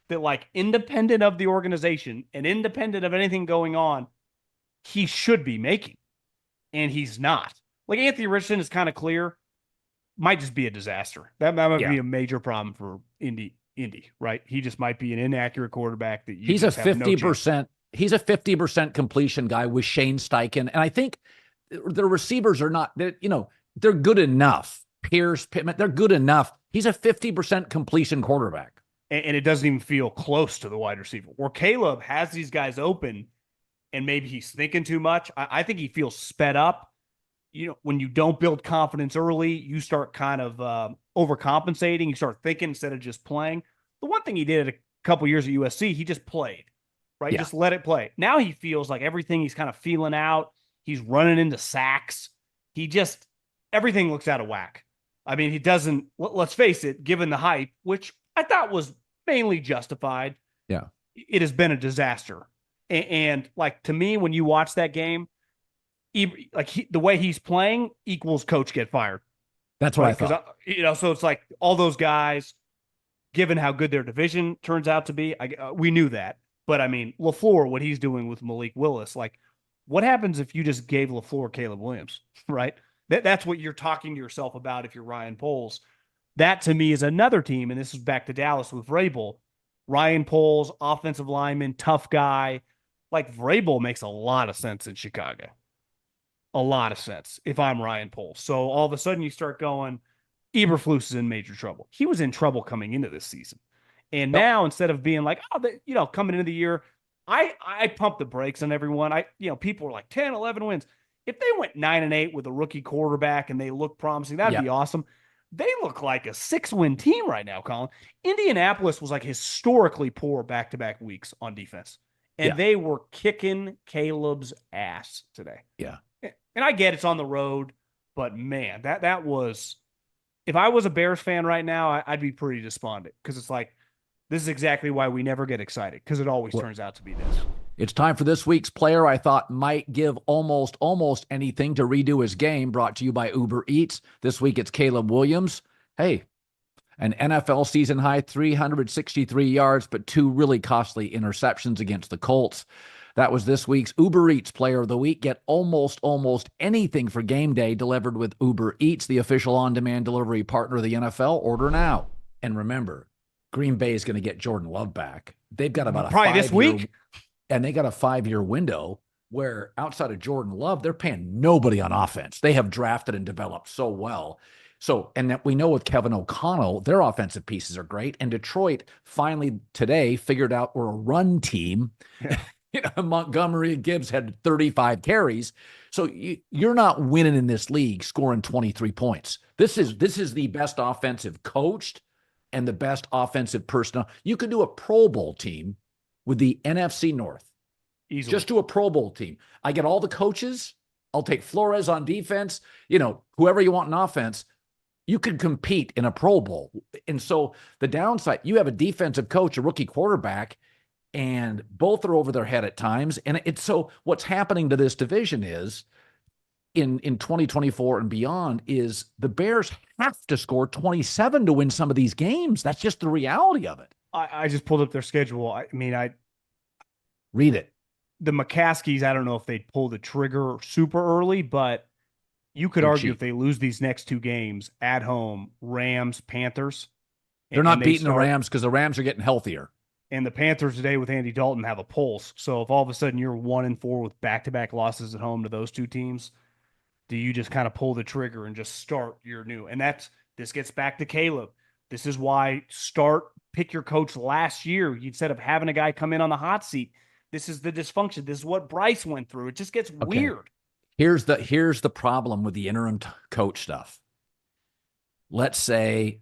that like independent of the organization and independent of anything going on, he should be making. And he's not. Like Anthony Richardson is kind of clear, might just be a disaster. That might be a major problem for Indy, right? He just might be an inaccurate quarterback that you he's a just have no 50%. He's a 50% completion guy with Shane Steichen. And I think the receivers are not, they're good enough. Pierce, Pittman, they're good enough. He's a 50% completion quarterback. And it doesn't even feel close to the wide receiver. Where Caleb has these guys open and maybe he's thinking too much. I think he feels sped up. When you don't build confidence early, you start kind of overcompensating. You start thinking instead of just playing. The one thing he did a couple years at USC, he just played, right? Yeah. Just let it play. Now he feels like everything he's kind of feeling out. He's running into sacks. Everything looks out of whack. I mean, he doesn't, let's face it, given the hype, which I thought was mainly justified. Yeah. It has been a disaster. And like, to me, when you watch that game, the way he's playing equals coach get fired. That's what I thought. So it's like all those guys, given how good their division turns out to be, we knew that. But I mean, LaFleur, what he's doing with Malik Willis, like, what happens if you just gave LaFleur Caleb Williams, right? That's what you're talking to yourself about if you're Ryan Poles. That, to me, is another team, and this is back to Dallas with Vrabel. Ryan Poles, offensive lineman, tough guy. Like, Vrabel makes a lot of sense in Chicago. A lot of sense if I'm Ryan Poles. So all of a sudden you start going, Eberflus is in major trouble. He was in trouble coming into this season. And now instead of being like, coming into the year, I pump the brakes on everyone. People are like 10, 11 wins. If they went 9-8 with a rookie quarterback and they look promising, that'd be awesome. They look like a 6-win team right now, Colin. Indianapolis was like historically poor back-to-back weeks on defense. And they were kicking Caleb's ass today. Yeah. And I get it's on the road, but man, that was, if I was a Bears fan right now, I'd be pretty despondent because it's like, this is exactly why we never get excited, because it always turns out to be this. It's time for this week's player I thought might give almost anything to redo his game, brought to you by Uber Eats. This week it's Caleb Williams. Hey, an NFL season high 363 yards, but 2 really costly interceptions against the Colts. That was this week's Uber Eats Player of the Week. Get almost anything for game day delivered with Uber Eats, the official on-demand delivery partner of the NFL. Order now. And remember, Green Bay is going to get Jordan Love back. They've got about probably this week. And they got a 5-year window where outside of Jordan Love, they're paying nobody on offense. They have drafted and developed so well. So, and that we know with Kevin O'Connell, their offensive pieces are great. And Detroit finally today figured out we're a run team. Yeah. Montgomery and Gibbs had 35 carries. So you're not winning in this league scoring 23 points. This is the best offensive coached and the best offensive personnel. You could do a Pro Bowl team with the NFC North. Easily. Just do a Pro Bowl team. I get all the coaches. I'll take Flores on defense. Whoever you want in offense, you can compete in a Pro Bowl. And so the downside, you have a defensive coach, a rookie quarterback, and both are over their head at times. And it's so what's happening to this division is in 2024 and beyond is the Bears have to score 27 to win some of these games. That's just the reality of it. I just pulled up their schedule. I read it. The McCaskies, I don't know if they'd pull the trigger super early, but you could argue if they lose these next 2 games at home, Rams, Panthers. They're not beating the Rams because the Rams are getting healthier. And the Panthers today with Andy Dalton have a pulse. So if all of a sudden you're 1-4 with back-to-back losses at home to those 2 teams, do you just kind of pull the trigger and just start your new? And this gets back to Caleb. This is why pick your coach last year instead of having a guy come in on the hot seat. This is the dysfunction. This is what Bryce went through. It just gets weird. Here's the problem with the interim coach stuff. Let's say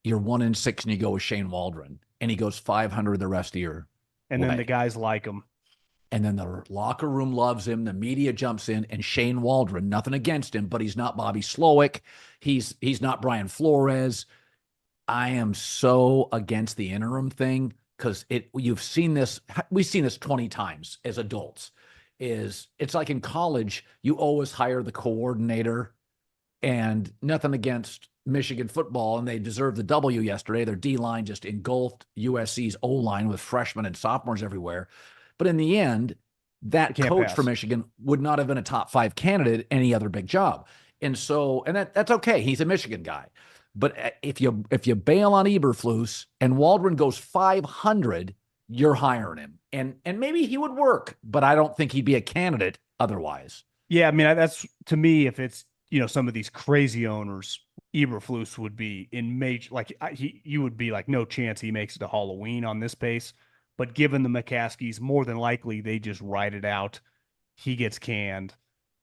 you're 1-6 and you go with Shane Waldron and he goes 500 the rest of the year. And then the guys like him. And then the locker room loves him. The media jumps in, and Shane Waldron, nothing against him, but he's not Bobby Slowick. He's not Brian Flores. I am so against the interim thing. because we've seen this 20 times as adults. It's like in college, you always hire the coordinator, and nothing against Michigan football, and they deserved the W yesterday. Their D-line just engulfed USC's O-line with freshmen and sophomores everywhere. But in the end, that coach for Michigan would not have been a top 5 candidate any other big job. And that's okay. He's a Michigan guy. But if you bail on Eberflus and Waldron goes 500, you're hiring him. And maybe he would work, but I don't think he'd be a candidate otherwise. Yeah, I mean, that's, to me, if it's, some of these crazy owners, Eberflus would be in major, like you would be like, no chance he makes it to Halloween on this pace. But given the McCaskies, more than likely they just ride it out. He gets canned,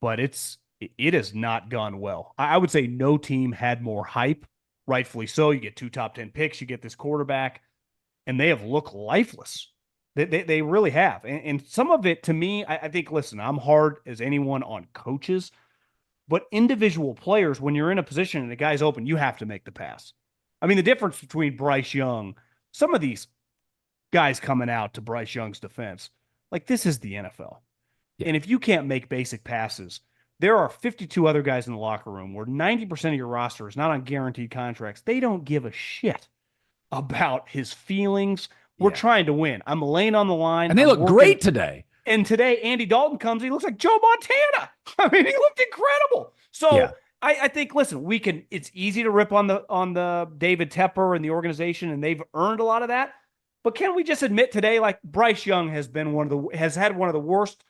but it has not gone well. I would say no team had more hype, rightfully so. You get 2 top 10 picks, you get this quarterback, and they have looked lifeless. They really have. And some of it, to me, I think, listen, I'm hard as anyone on coaches, but individual players, when you're in a position and the guy's open, you have to make the pass. I mean, the difference between Bryce Young, some of these guys coming out to Bryce Young's defense, like, this is the NFL. Yeah. And if you can't make basic passes, there are 52 other guys in the locker room where 90% of your roster is not on guaranteed contracts. They don't give a shit about his feelings. We're trying to win. I'm laying on the line. And they look great today. And today, Andy Dalton comes. He looks like Joe Montana. I mean, he looked incredible. So I think, listen, it's easy to rip on the David Tepper and the organization, and they've earned a lot of that. But can we just admit today, like, Bryce Young has had one of the worst,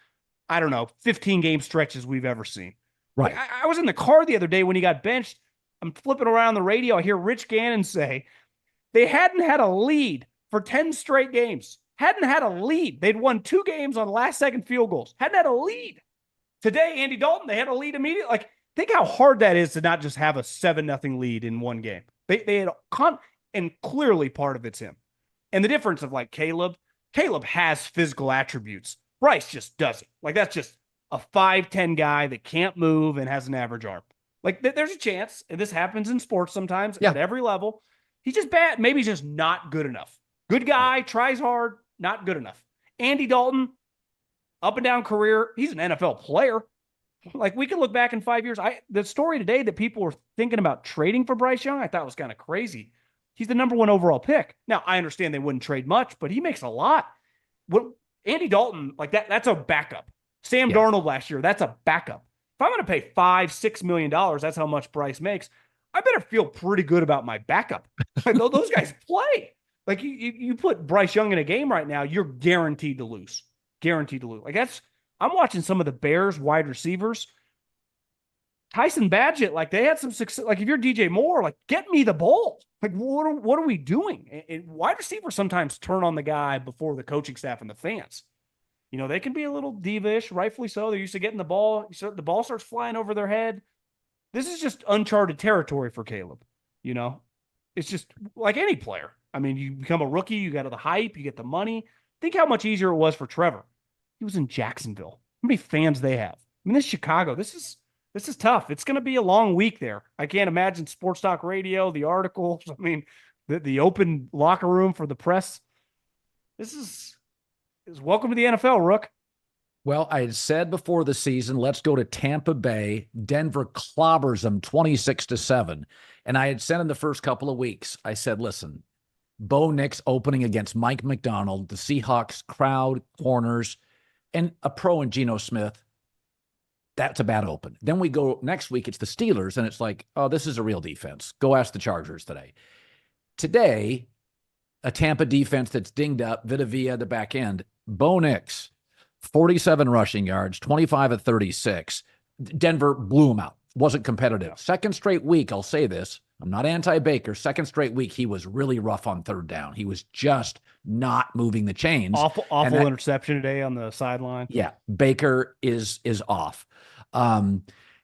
15-game stretches we've ever seen. Right. Like, I was in the car the other day when he got benched. I'm flipping around the radio. I hear Rich Gannon say they hadn't had a lead for 10 straight games. Hadn't had a lead. They'd won 2 games on last-second field goals. Hadn't had a lead. Today, Andy Dalton, they had a lead immediately. Like, think how hard that is to not just have a 7-0 lead in one game. They had and clearly part of it's him. And the difference of, like, Caleb has physical attributes. Bryce just doesn't. Like, that's just a 5'10" guy that can't move and has an average arm. Like, there's a chance, and this happens in sports sometimes at every level. He's just bad. Maybe he's just not good enough. Good guy, tries hard, not good enough. Andy Dalton, up and down career, he's an NFL player. Like, we can look back in 5 years. The story today that people were thinking about trading for Bryce Young, I thought was kind of crazy. He's the number 1 overall pick. Now, I understand they wouldn't trade much, but he makes a lot. Andy Dalton, like, that's a backup. Sam Darnold last year, that's a backup. If I'm going to pay $5-6 million, that's how much Bryce makes, I better feel pretty good about my backup. Those guys play. Like, you put Bryce Young in a game right now, you're guaranteed to lose. Guaranteed to lose. Like, I'm watching some of the Bears wide receivers. Tyson Badgett, like, they had some success. Like, if you're DJ Moore, like, get me the ball. Like, what are we doing? And wide receivers sometimes turn on the guy before the coaching staff and the fans. They can be a little diva-ish, rightfully so. They're used to getting the ball. The ball starts flying over their head. This is just uncharted territory for Caleb. It's just like any player. I mean, you become a rookie, you got the hype, you get the money. Think how much easier it was for Trevor. He was in Jacksonville. How many fans they have? I mean, this is Chicago. This is tough. It's going to be a long week there. I can't imagine sports talk radio, the articles. I mean, the open locker room for the press. This is welcome to the NFL, Rook. Well, I had said before the season, let's go to Tampa Bay. Denver clobbers them 26-7. And I had said in the first couple of weeks, I said, listen, Bo Nix opening against Mike McDonald, the Seahawks crowd, corners, and a pro in Geno Smith. That's a bad open. Then we go next week, it's the Steelers, and it's like, oh, this is a real defense. Go ask the Chargers today. Today, a Tampa defense that's dinged up, Vita Vea, the back end. Bo Nix, 47 rushing yards, 25 of 36. Denver blew him out. Wasn't competitive. Second straight week, I'll say this. I'm not anti-Baker. Second straight week, he was really rough on third down. He was just not moving the chains. Awful interception today on the sideline. Yeah, Baker is off. And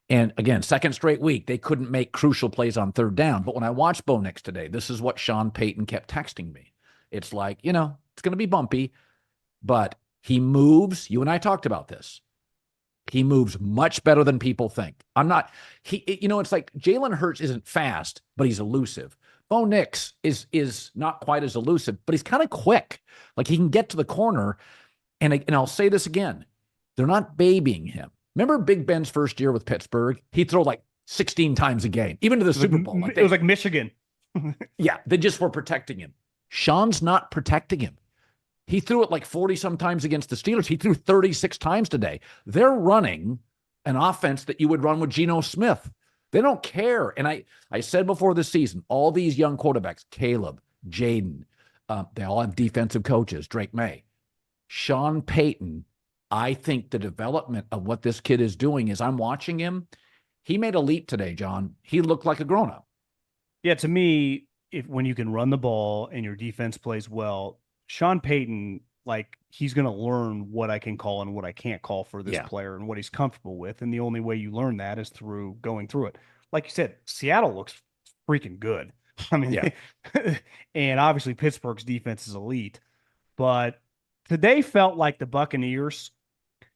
again, second straight week, they couldn't make crucial plays on third down. But when I watched Bo Nix today, this is what Sean Payton kept texting me. It's like, it's going to be bumpy, but he moves. You and I talked about this. He moves much better than people think. It's like Jalen Hurts isn't fast, but he's elusive. Bo Nix is not quite as elusive, but he's kind of quick. Like he can get to the corner. And I'll say this again. They're not babying him. Remember Big Ben's first year with Pittsburgh? He'd throw like 16 times a game, even to the Super Bowl. It was like Michigan. Yeah, they just were protecting him. Sean's not protecting him. He threw it like 40 sometimes against the Steelers. He threw 36 times today. They're running an offense that you would run with Geno Smith. They don't care. And I said before this season, all these young quarterbacks, Caleb, Jaden, they all have defensive coaches, Drake May. Sean Payton, I think the development of what this kid is doing is I'm watching him. He made a leap today, John. He looked like a grown-up. Yeah, to me, when you can run the ball and your defense plays well, Sean Payton, like he's going to learn what I can call and what I can't call for this player and what he's comfortable with. And the only way you learn that is through going through it. Like you said, Seattle looks freaking good. I mean, and obviously Pittsburgh's defense is elite, but today felt like the Buccaneers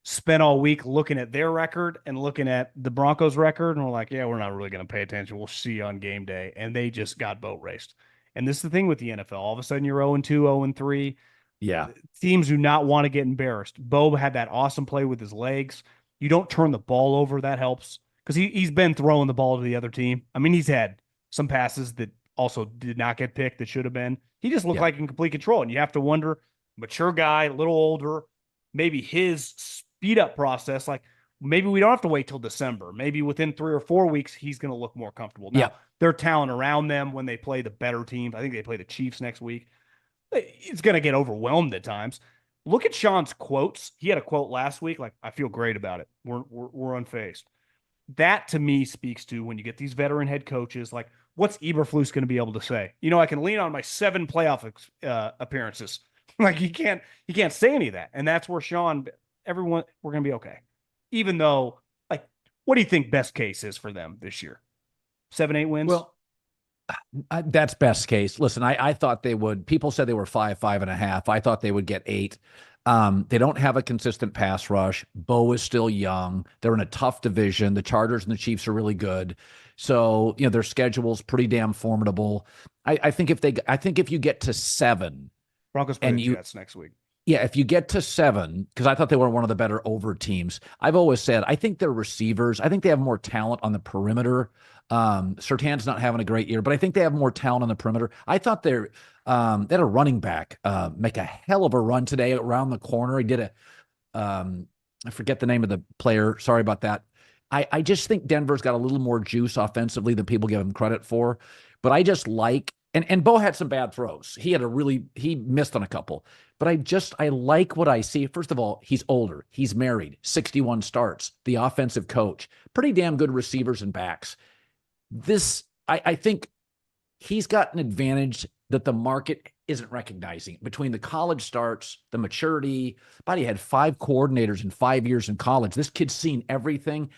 spent all week looking at their record and looking at the Broncos record. And we're like, yeah, we're not really going to pay attention. We'll see you on game day. And they just got boat raced. And this is the thing with the NFL. All of a sudden you're 0-2, 0-3. Yeah. Teams do not want to get embarrassed. Bo had that awesome play with his legs. You don't turn the ball over. That helps because he's been throwing the ball to the other team. I mean, he's had some passes that also did not get picked that should have been. He just looked like in complete control. And you have to wonder, mature guy, a little older, maybe his speed up process, like maybe we don't have to wait till December. Maybe within 3 or 4 weeks, he's going to look more comfortable. Now, their talent around them when they play the better teams, I think they play the Chiefs next week, it's going to get overwhelmed at times. Look at Sean's quotes. He had a quote last week, like, I feel great about it. We're unfazed. That to me speaks to when you get these veteran head coaches, like what's Eberflus going to be able to say? You know, I can lean on my 7 playoff appearances. Like he can't say any of that. And that's where Sean, everyone, we're going to be okay. Even though, like, what do you think best case is for them this year? 7-8 wins? Well, that's best case. Listen, I thought they would. People said they were 5.5. I thought they would get 8. They don't have a consistent pass rush. Bo is still young. They're in a tough division. The Chargers and the Chiefs are really good. So, you know, their schedule's pretty damn formidable. I think if you get to 7, Broncos play the Jets next week. Yeah, if you get to 7, because I thought they were one of the better over teams. I've always said I think their receivers, I think they have more talent on the perimeter. Surtain's not having a great year, but I think they have more talent on the perimeter. I thought they had a running back make a hell of a run today around the corner. He did I forget the name of the player. Sorry about that. I just think Denver's got a little more juice offensively than people give him credit for. But I just like, and Bo had some bad throws. He missed on a couple. But I like what I see. First of all, he's older. He's married. 61 starts. The offensive coach. Pretty damn good receivers and backs. I think he's got an advantage that the market isn't recognizing between the college starts, the maturity. But he had 5 coordinators in 5 years in college. This kid's seen everything.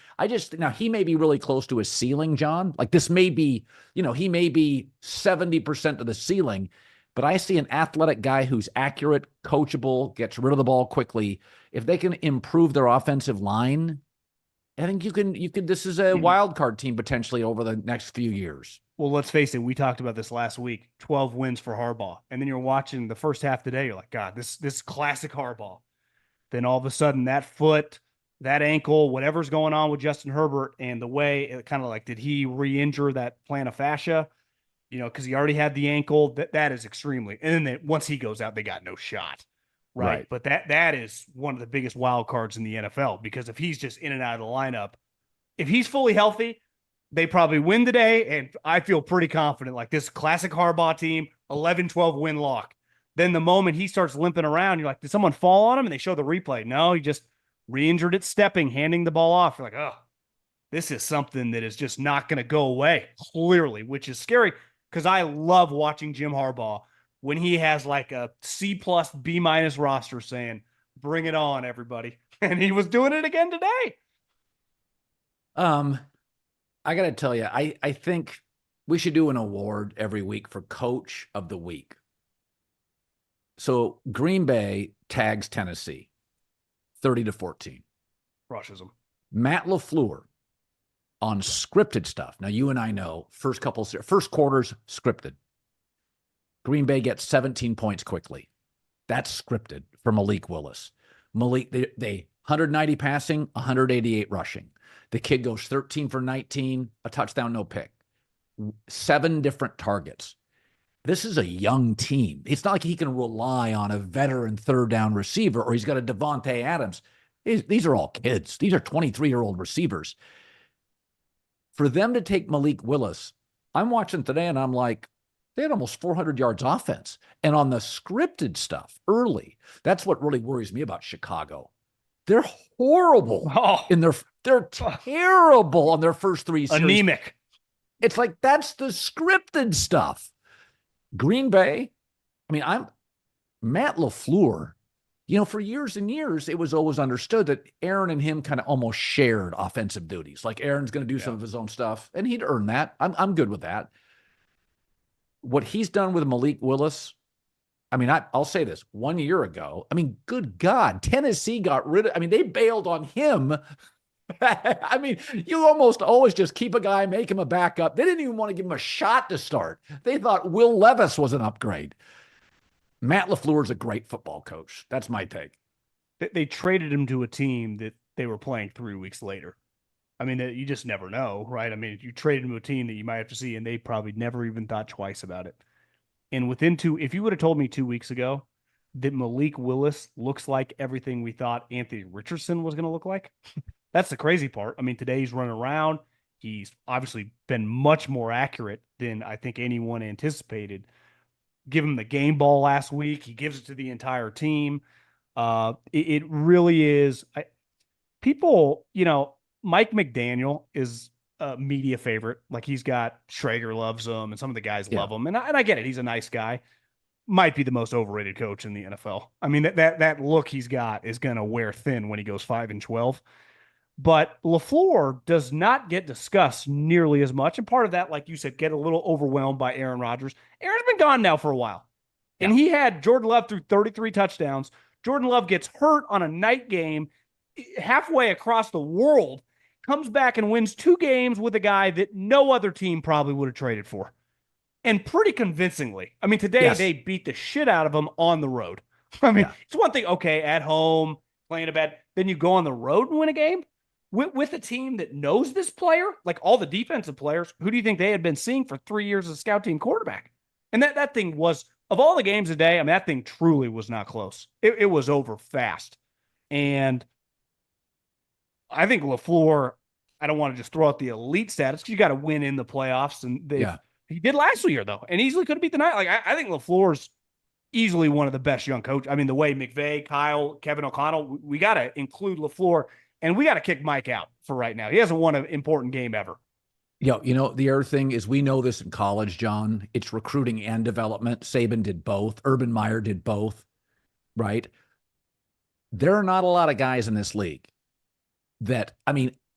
Now he may be really close to his ceiling, John. Like this may be, he may be 70% of the ceiling, but I see an athletic guy who's accurate, coachable, gets rid of the ball quickly. If they can improve their offensive line, I think you can, this is a wild card team potentially over the next few years. Well, let's face it. We talked about this last week, 12 wins for Harbaugh. And then you're watching the first half today. You're like, God, this classic Harbaugh. Then all of a sudden that foot, that ankle, whatever's going on with Justin Herbert and the way it kind of like, did he re-injure that plantar fascia? Because he already had the ankle. That is extremely. And then once he goes out, they got no shot. Right. But that is one of the biggest wild cards in the NFL because if he's just in and out of the lineup, if he's fully healthy, they probably win today. And I feel pretty confident like this classic Harbaugh team, 11-12 win lock. Then the moment he starts limping around, you're like, did someone fall on him? And they show the replay. No, he just re-injured it stepping, handing the ball off. You're like, oh, this is something that is just not going to go away clearly, which is scary because I love watching Jim Harbaugh when he has like a C+, B- roster saying, bring it on, everybody. And he was doing it again today. I got to tell you, I think we should do an award every week for Coach of the Week. So Green Bay tags Tennessee 30-14. Crushes them. Matt LaFleur on scripted stuff. Now, you and I know first quarters scripted. Green Bay gets 17 points quickly. That's scripted for Malik Willis. They 190 passing, 188 rushing. The kid goes 13 for 19, a touchdown, no pick. 7 different targets. This is a young team. It's not like he can rely on a veteran third down receiver or he's got a Devontae Adams. These are all kids. These are 23-year-old receivers. For them to take Malik Willis, I'm watching today and I'm like, they had almost 400 yards offense. And on the scripted stuff early, that's what really worries me about Chicago. They're horrible they're terrible on their first 3 series. Anemic. It's like, that's the scripted stuff. Green Bay, I mean, Matt LaFleur, for years and years, it was always understood that Aaron and him kind of almost shared offensive duties. Like Aaron's going to do some of his own stuff, and he'd earn that. I'm good with that. What he's done with Malik Willis, I mean, I'll say this. 1 year ago, I mean, good God, Tennessee got rid of, they bailed on him. I mean, you almost always just keep a guy, make him a backup. They didn't even want to give him a shot to start. They thought Will Levis was an upgrade. Matt LaFleur is a great football coach. That's my take. They traded him to a team that they were playing 3 weeks later. I mean, you just never know, right? I mean, you traded him to a team that you might have to see, and they probably never even thought twice about it. And if you would have told me 2 weeks ago that Malik Willis looks like everything we thought Anthony Richardson was going to look like, that's the crazy part. I mean, today he's running around. He's obviously been much more accurate than I think anyone anticipated. Give him the game ball last week. He gives it to the entire team. It really is. People, Mike McDaniel is a media favorite. Like, he's got Schrager loves him and some of the guys love him. And I get it. He's a nice guy. Might be the most overrated coach in the NFL. I mean, that look he's got is going to wear thin when he goes 5-12. But LaFleur does not get discussed nearly as much. And part of that, like you said, get a little overwhelmed by Aaron Rodgers. Aaron's been gone now for a while. And he had Jordan Love through 33 touchdowns. Jordan Love gets hurt on a night game halfway across the world, comes back and wins 2 games with a guy that no other team probably would have traded for. And pretty convincingly. I mean, today they beat the shit out of him on the road. I mean, it's one thing, okay, at home, playing a bad, then you go on the road and win a game? With a team that knows this player, like all the defensive players, who do you think they had been seeing for 3 years as a scout team quarterback? And that thing was, of all the games today, I mean, that thing truly was not close. It was over fast. And I think LaFleur, I don't want to just throw out the elite status because you got to win in the playoffs. And he did last year, though, and easily could have beat the night. Like, I think LaFleur's easily one of the best young coaches. I mean, the way McVay, Kyle, Kevin O'Connell, we got to include LaFleur. And we got to kick Mike out for right now. He hasn't won an important game ever. The other thing is, we know this in college, John. It's recruiting and development. Saban did both. Urban Meyer did both, right? There are not a lot of guys in this league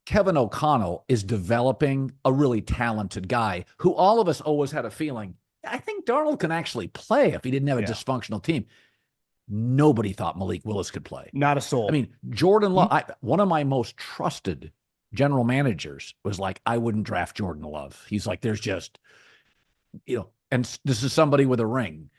Kevin O'Connell is developing a really talented guy who all of us always had a feeling, I think Darnold can actually play if he didn't have a dysfunctional team. Nobody thought Malik Willis could play. Not a soul. I mean, Jordan Love, one of my most trusted general managers was like, I wouldn't draft Jordan Love. He's like, there's just, and this is somebody with a ring.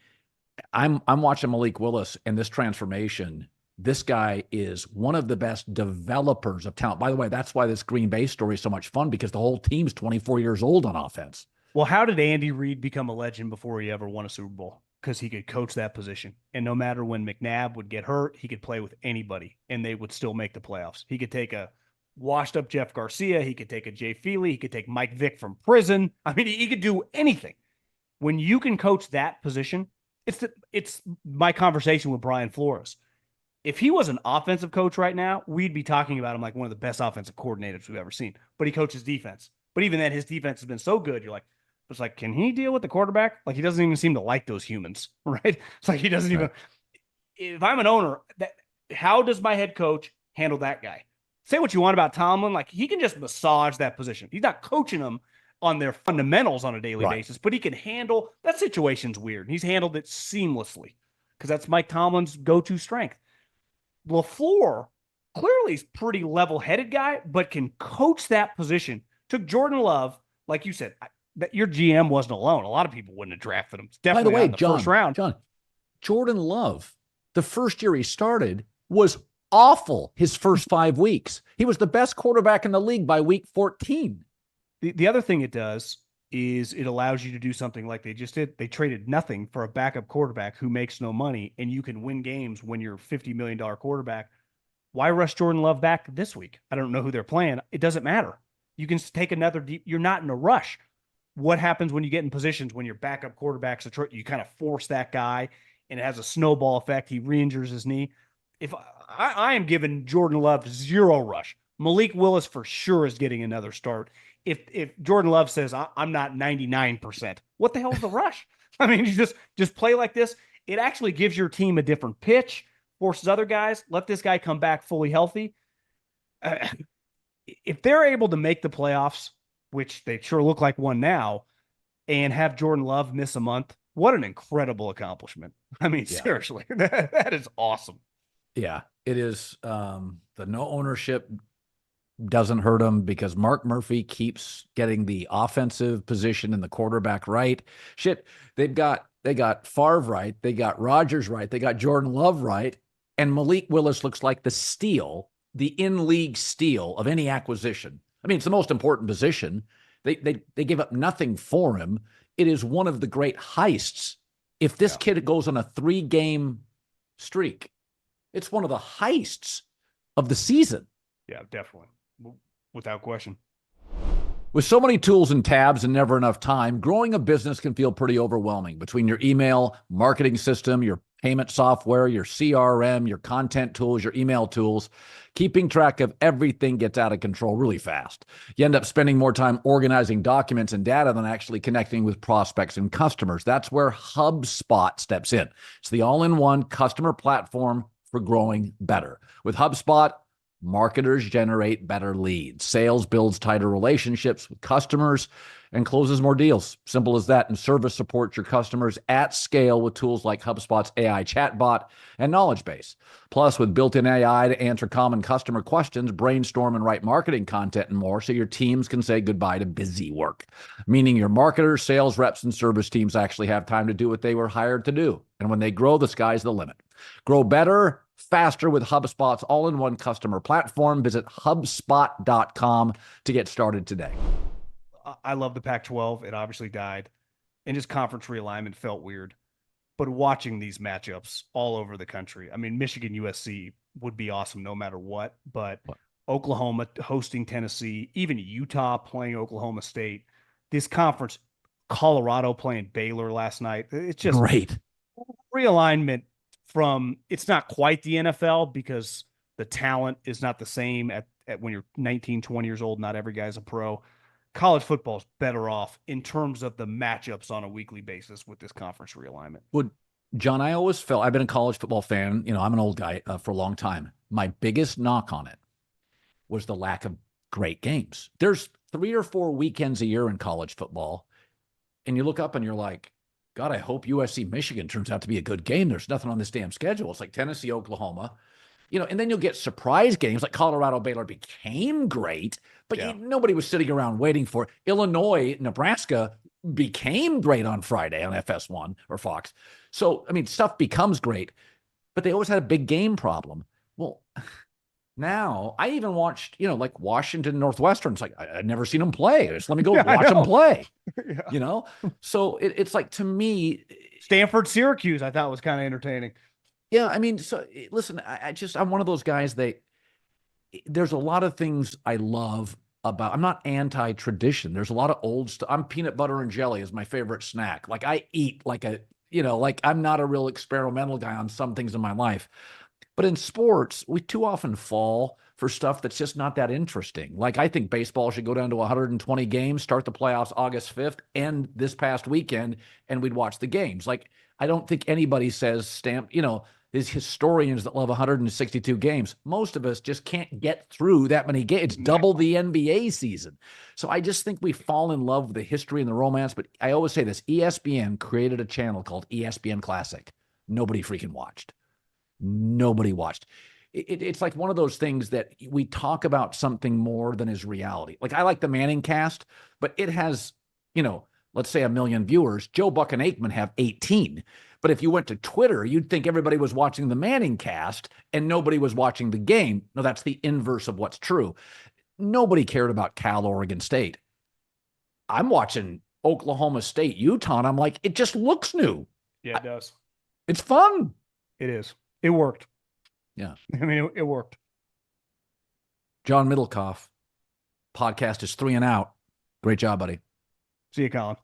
I'm watching Malik Willis and this transformation. This guy is one of the best developers of talent. By the way, that's why this Green Bay story is so much fun, because the whole team's 24 years old on offense. Well, how did Andy Reid become a legend before he ever won a Super Bowl? Because he could coach that position. And no matter when McNabb would get hurt, he could play with anybody, and they would still make the playoffs. He could take a washed-up Jeff Garcia. He could take a Jay Feely. He could take Mike Vick from prison. I mean, he could do anything. When you can coach that position, it's my conversation with Brian Flores. If he was an offensive coach right now, we'd be talking about him like one of the best offensive coordinators we've ever seen. But he coaches defense. But even then, his defense has been so good, you're like, it's like, can he deal with the quarterback? Like, he doesn't even seem to like those humans, right? It's like he doesn't even. If I'm an owner, how does my head coach handle that guy? Say what you want about Tomlin, like, he can just massage that position. He's not coaching them on their fundamentals on a daily basis, but he can handle that. Situation's weird. He's handled it seamlessly because that's Mike Tomlin's go-to strength. LaFleur clearly is a pretty level-headed guy, but can coach that position. Took Jordan Love, like you said, that your GM wasn't alone. A lot of people wouldn't have drafted him. It's By the definitely way, not in the first round. John, Jordan Love, the first year he started, was awful his first 5 weeks. He was the best quarterback in the league by week 14. The other thing it does is it allows you to do something like they just did. They traded nothing for a backup quarterback who makes no money, and you can win games when you're a $50 million quarterback. Why rush Jordan Love back this week? I don't know who they're playing. It doesn't matter. You can take another deep. You're not in a rush. What happens when you get in positions when your backup quarterback's you kind of force that guy, and it has a snowball effect. He re-injures his knee. If I am giving Jordan Love zero rush, Malik Willis for sure is getting another start. If Jordan Love says I'm not 99%, what the hell is the rush? I mean, you just play like this. It actually gives your team a different pitch, forces other guys. Let this guy come back fully healthy. If they're able to make the playoffs, which they sure look like one now, and have Jordan Love miss a month, what an incredible accomplishment. I mean, seriously, that is awesome. Yeah, it is. The no ownership doesn't hurt them because Mark Murphy keeps getting the offensive position and the quarterback right. Shit, they got Favre right, they got Rodgers right, they got Jordan Love right, and Malik Willis looks like the steal, the in-league steal of any acquisition. I mean, it's the most important position. They gave up nothing for him. It is one of the great heists. If this kid goes on a 3-game streak, it's one of the heists of the season. Yeah, definitely. Without question. With so many tools and tabs and never enough time, growing a business can feel pretty overwhelming. Between your email marketing system, your payment software, your CRM, your content tools, your email tools, keeping track of everything gets out of control really fast. You end up spending more time organizing documents and data than actually connecting with prospects and customers. That's where HubSpot steps in. It's the all-in-one customer platform for growing better. With HubSpot, marketers generate better leads. Sales builds tighter relationships with customers and closes more deals. Simple as that. And service supports your customers at scale with tools like HubSpot's AI chatbot and knowledge base. Plus, with built-in AI to answer common customer questions, brainstorm and write marketing content and more so your teams can say goodbye to busy work. Meaning your marketers, sales reps, and service teams actually have time to do what they were hired to do. And when they grow, the sky's the limit. Grow better, faster with HubSpot's all-in-one customer platform. Visit HubSpot.com to get started today. I love the Pac-12. It obviously died. And just conference realignment felt weird. But watching these matchups all over the country, I mean, Michigan, USC would be awesome no matter what. But Oklahoma hosting Tennessee, even Utah playing Oklahoma State, this conference, Colorado playing Baylor last night. It's just great realignment. It's not quite the NFL because the talent is not the same at when you're 19, 20 years old. Not every guy's a pro. College football is better off in terms of the matchups on a weekly basis with this conference realignment. Well, John, I always felt I've been a college football fan. You know, I'm an old guy for a long time. My biggest knock on it was the lack of great games. There's 3 or 4 weekends a year in college football, and you look up and you're like, God, I hope USC-Michigan turns out to be a good game. There's nothing on this damn schedule. It's like Tennessee, Oklahoma, you know, and then you'll get surprise games like Colorado, Baylor became great, but nobody was sitting around waiting for it. Illinois, Nebraska became great on Friday on FS1 or Fox. So, I mean, stuff becomes great, but they always had a big game problem. Well, now I even watched, you know, like Washington Northwestern. It's like, I've never seen them play. Just let me go watch them play, you know? So it's like, to me, Stanford, Syracuse, I thought was kind of entertaining. Yeah. I mean, so listen, I'm one of those guys there's a lot of things I love about, I'm not anti-tradition. There's a lot of old stuff. I'm peanut butter and jelly is my favorite snack. Like I eat like like I'm not a real experimental guy on some things in my life. But in sports, we too often fall for stuff that's just not that interesting. Like I think baseball should go down to 120 games, start the playoffs August 5th, end this past weekend, and we'd watch the games. Like I don't think anybody says there's historians that love 162 games. Most of us just can't get through that many games. It's double the NBA season. So I just think we fall in love with the history and the romance. But I always say this, ESPN created a channel called ESPN Classic. Nobody freaking watched. Nobody watched. It's like one of those things that we talk about something more than is reality. Like I like the Manning cast, but it has let's say 1 million viewers, Joe Buck and Aikman have 18. But if you went to Twitter, you'd think everybody was watching the Manning cast and nobody was watching the game. No, that's the inverse of what's true. Nobody cared about Cal, Oregon State. I'm watching Oklahoma State, Utah, and I'm like, it just looks new. Yeah, it does. It's fun. It is. It worked. Yeah. I mean, it worked. John Middlekauff. Podcast is 3 and out. Great job, buddy. See you, Colin.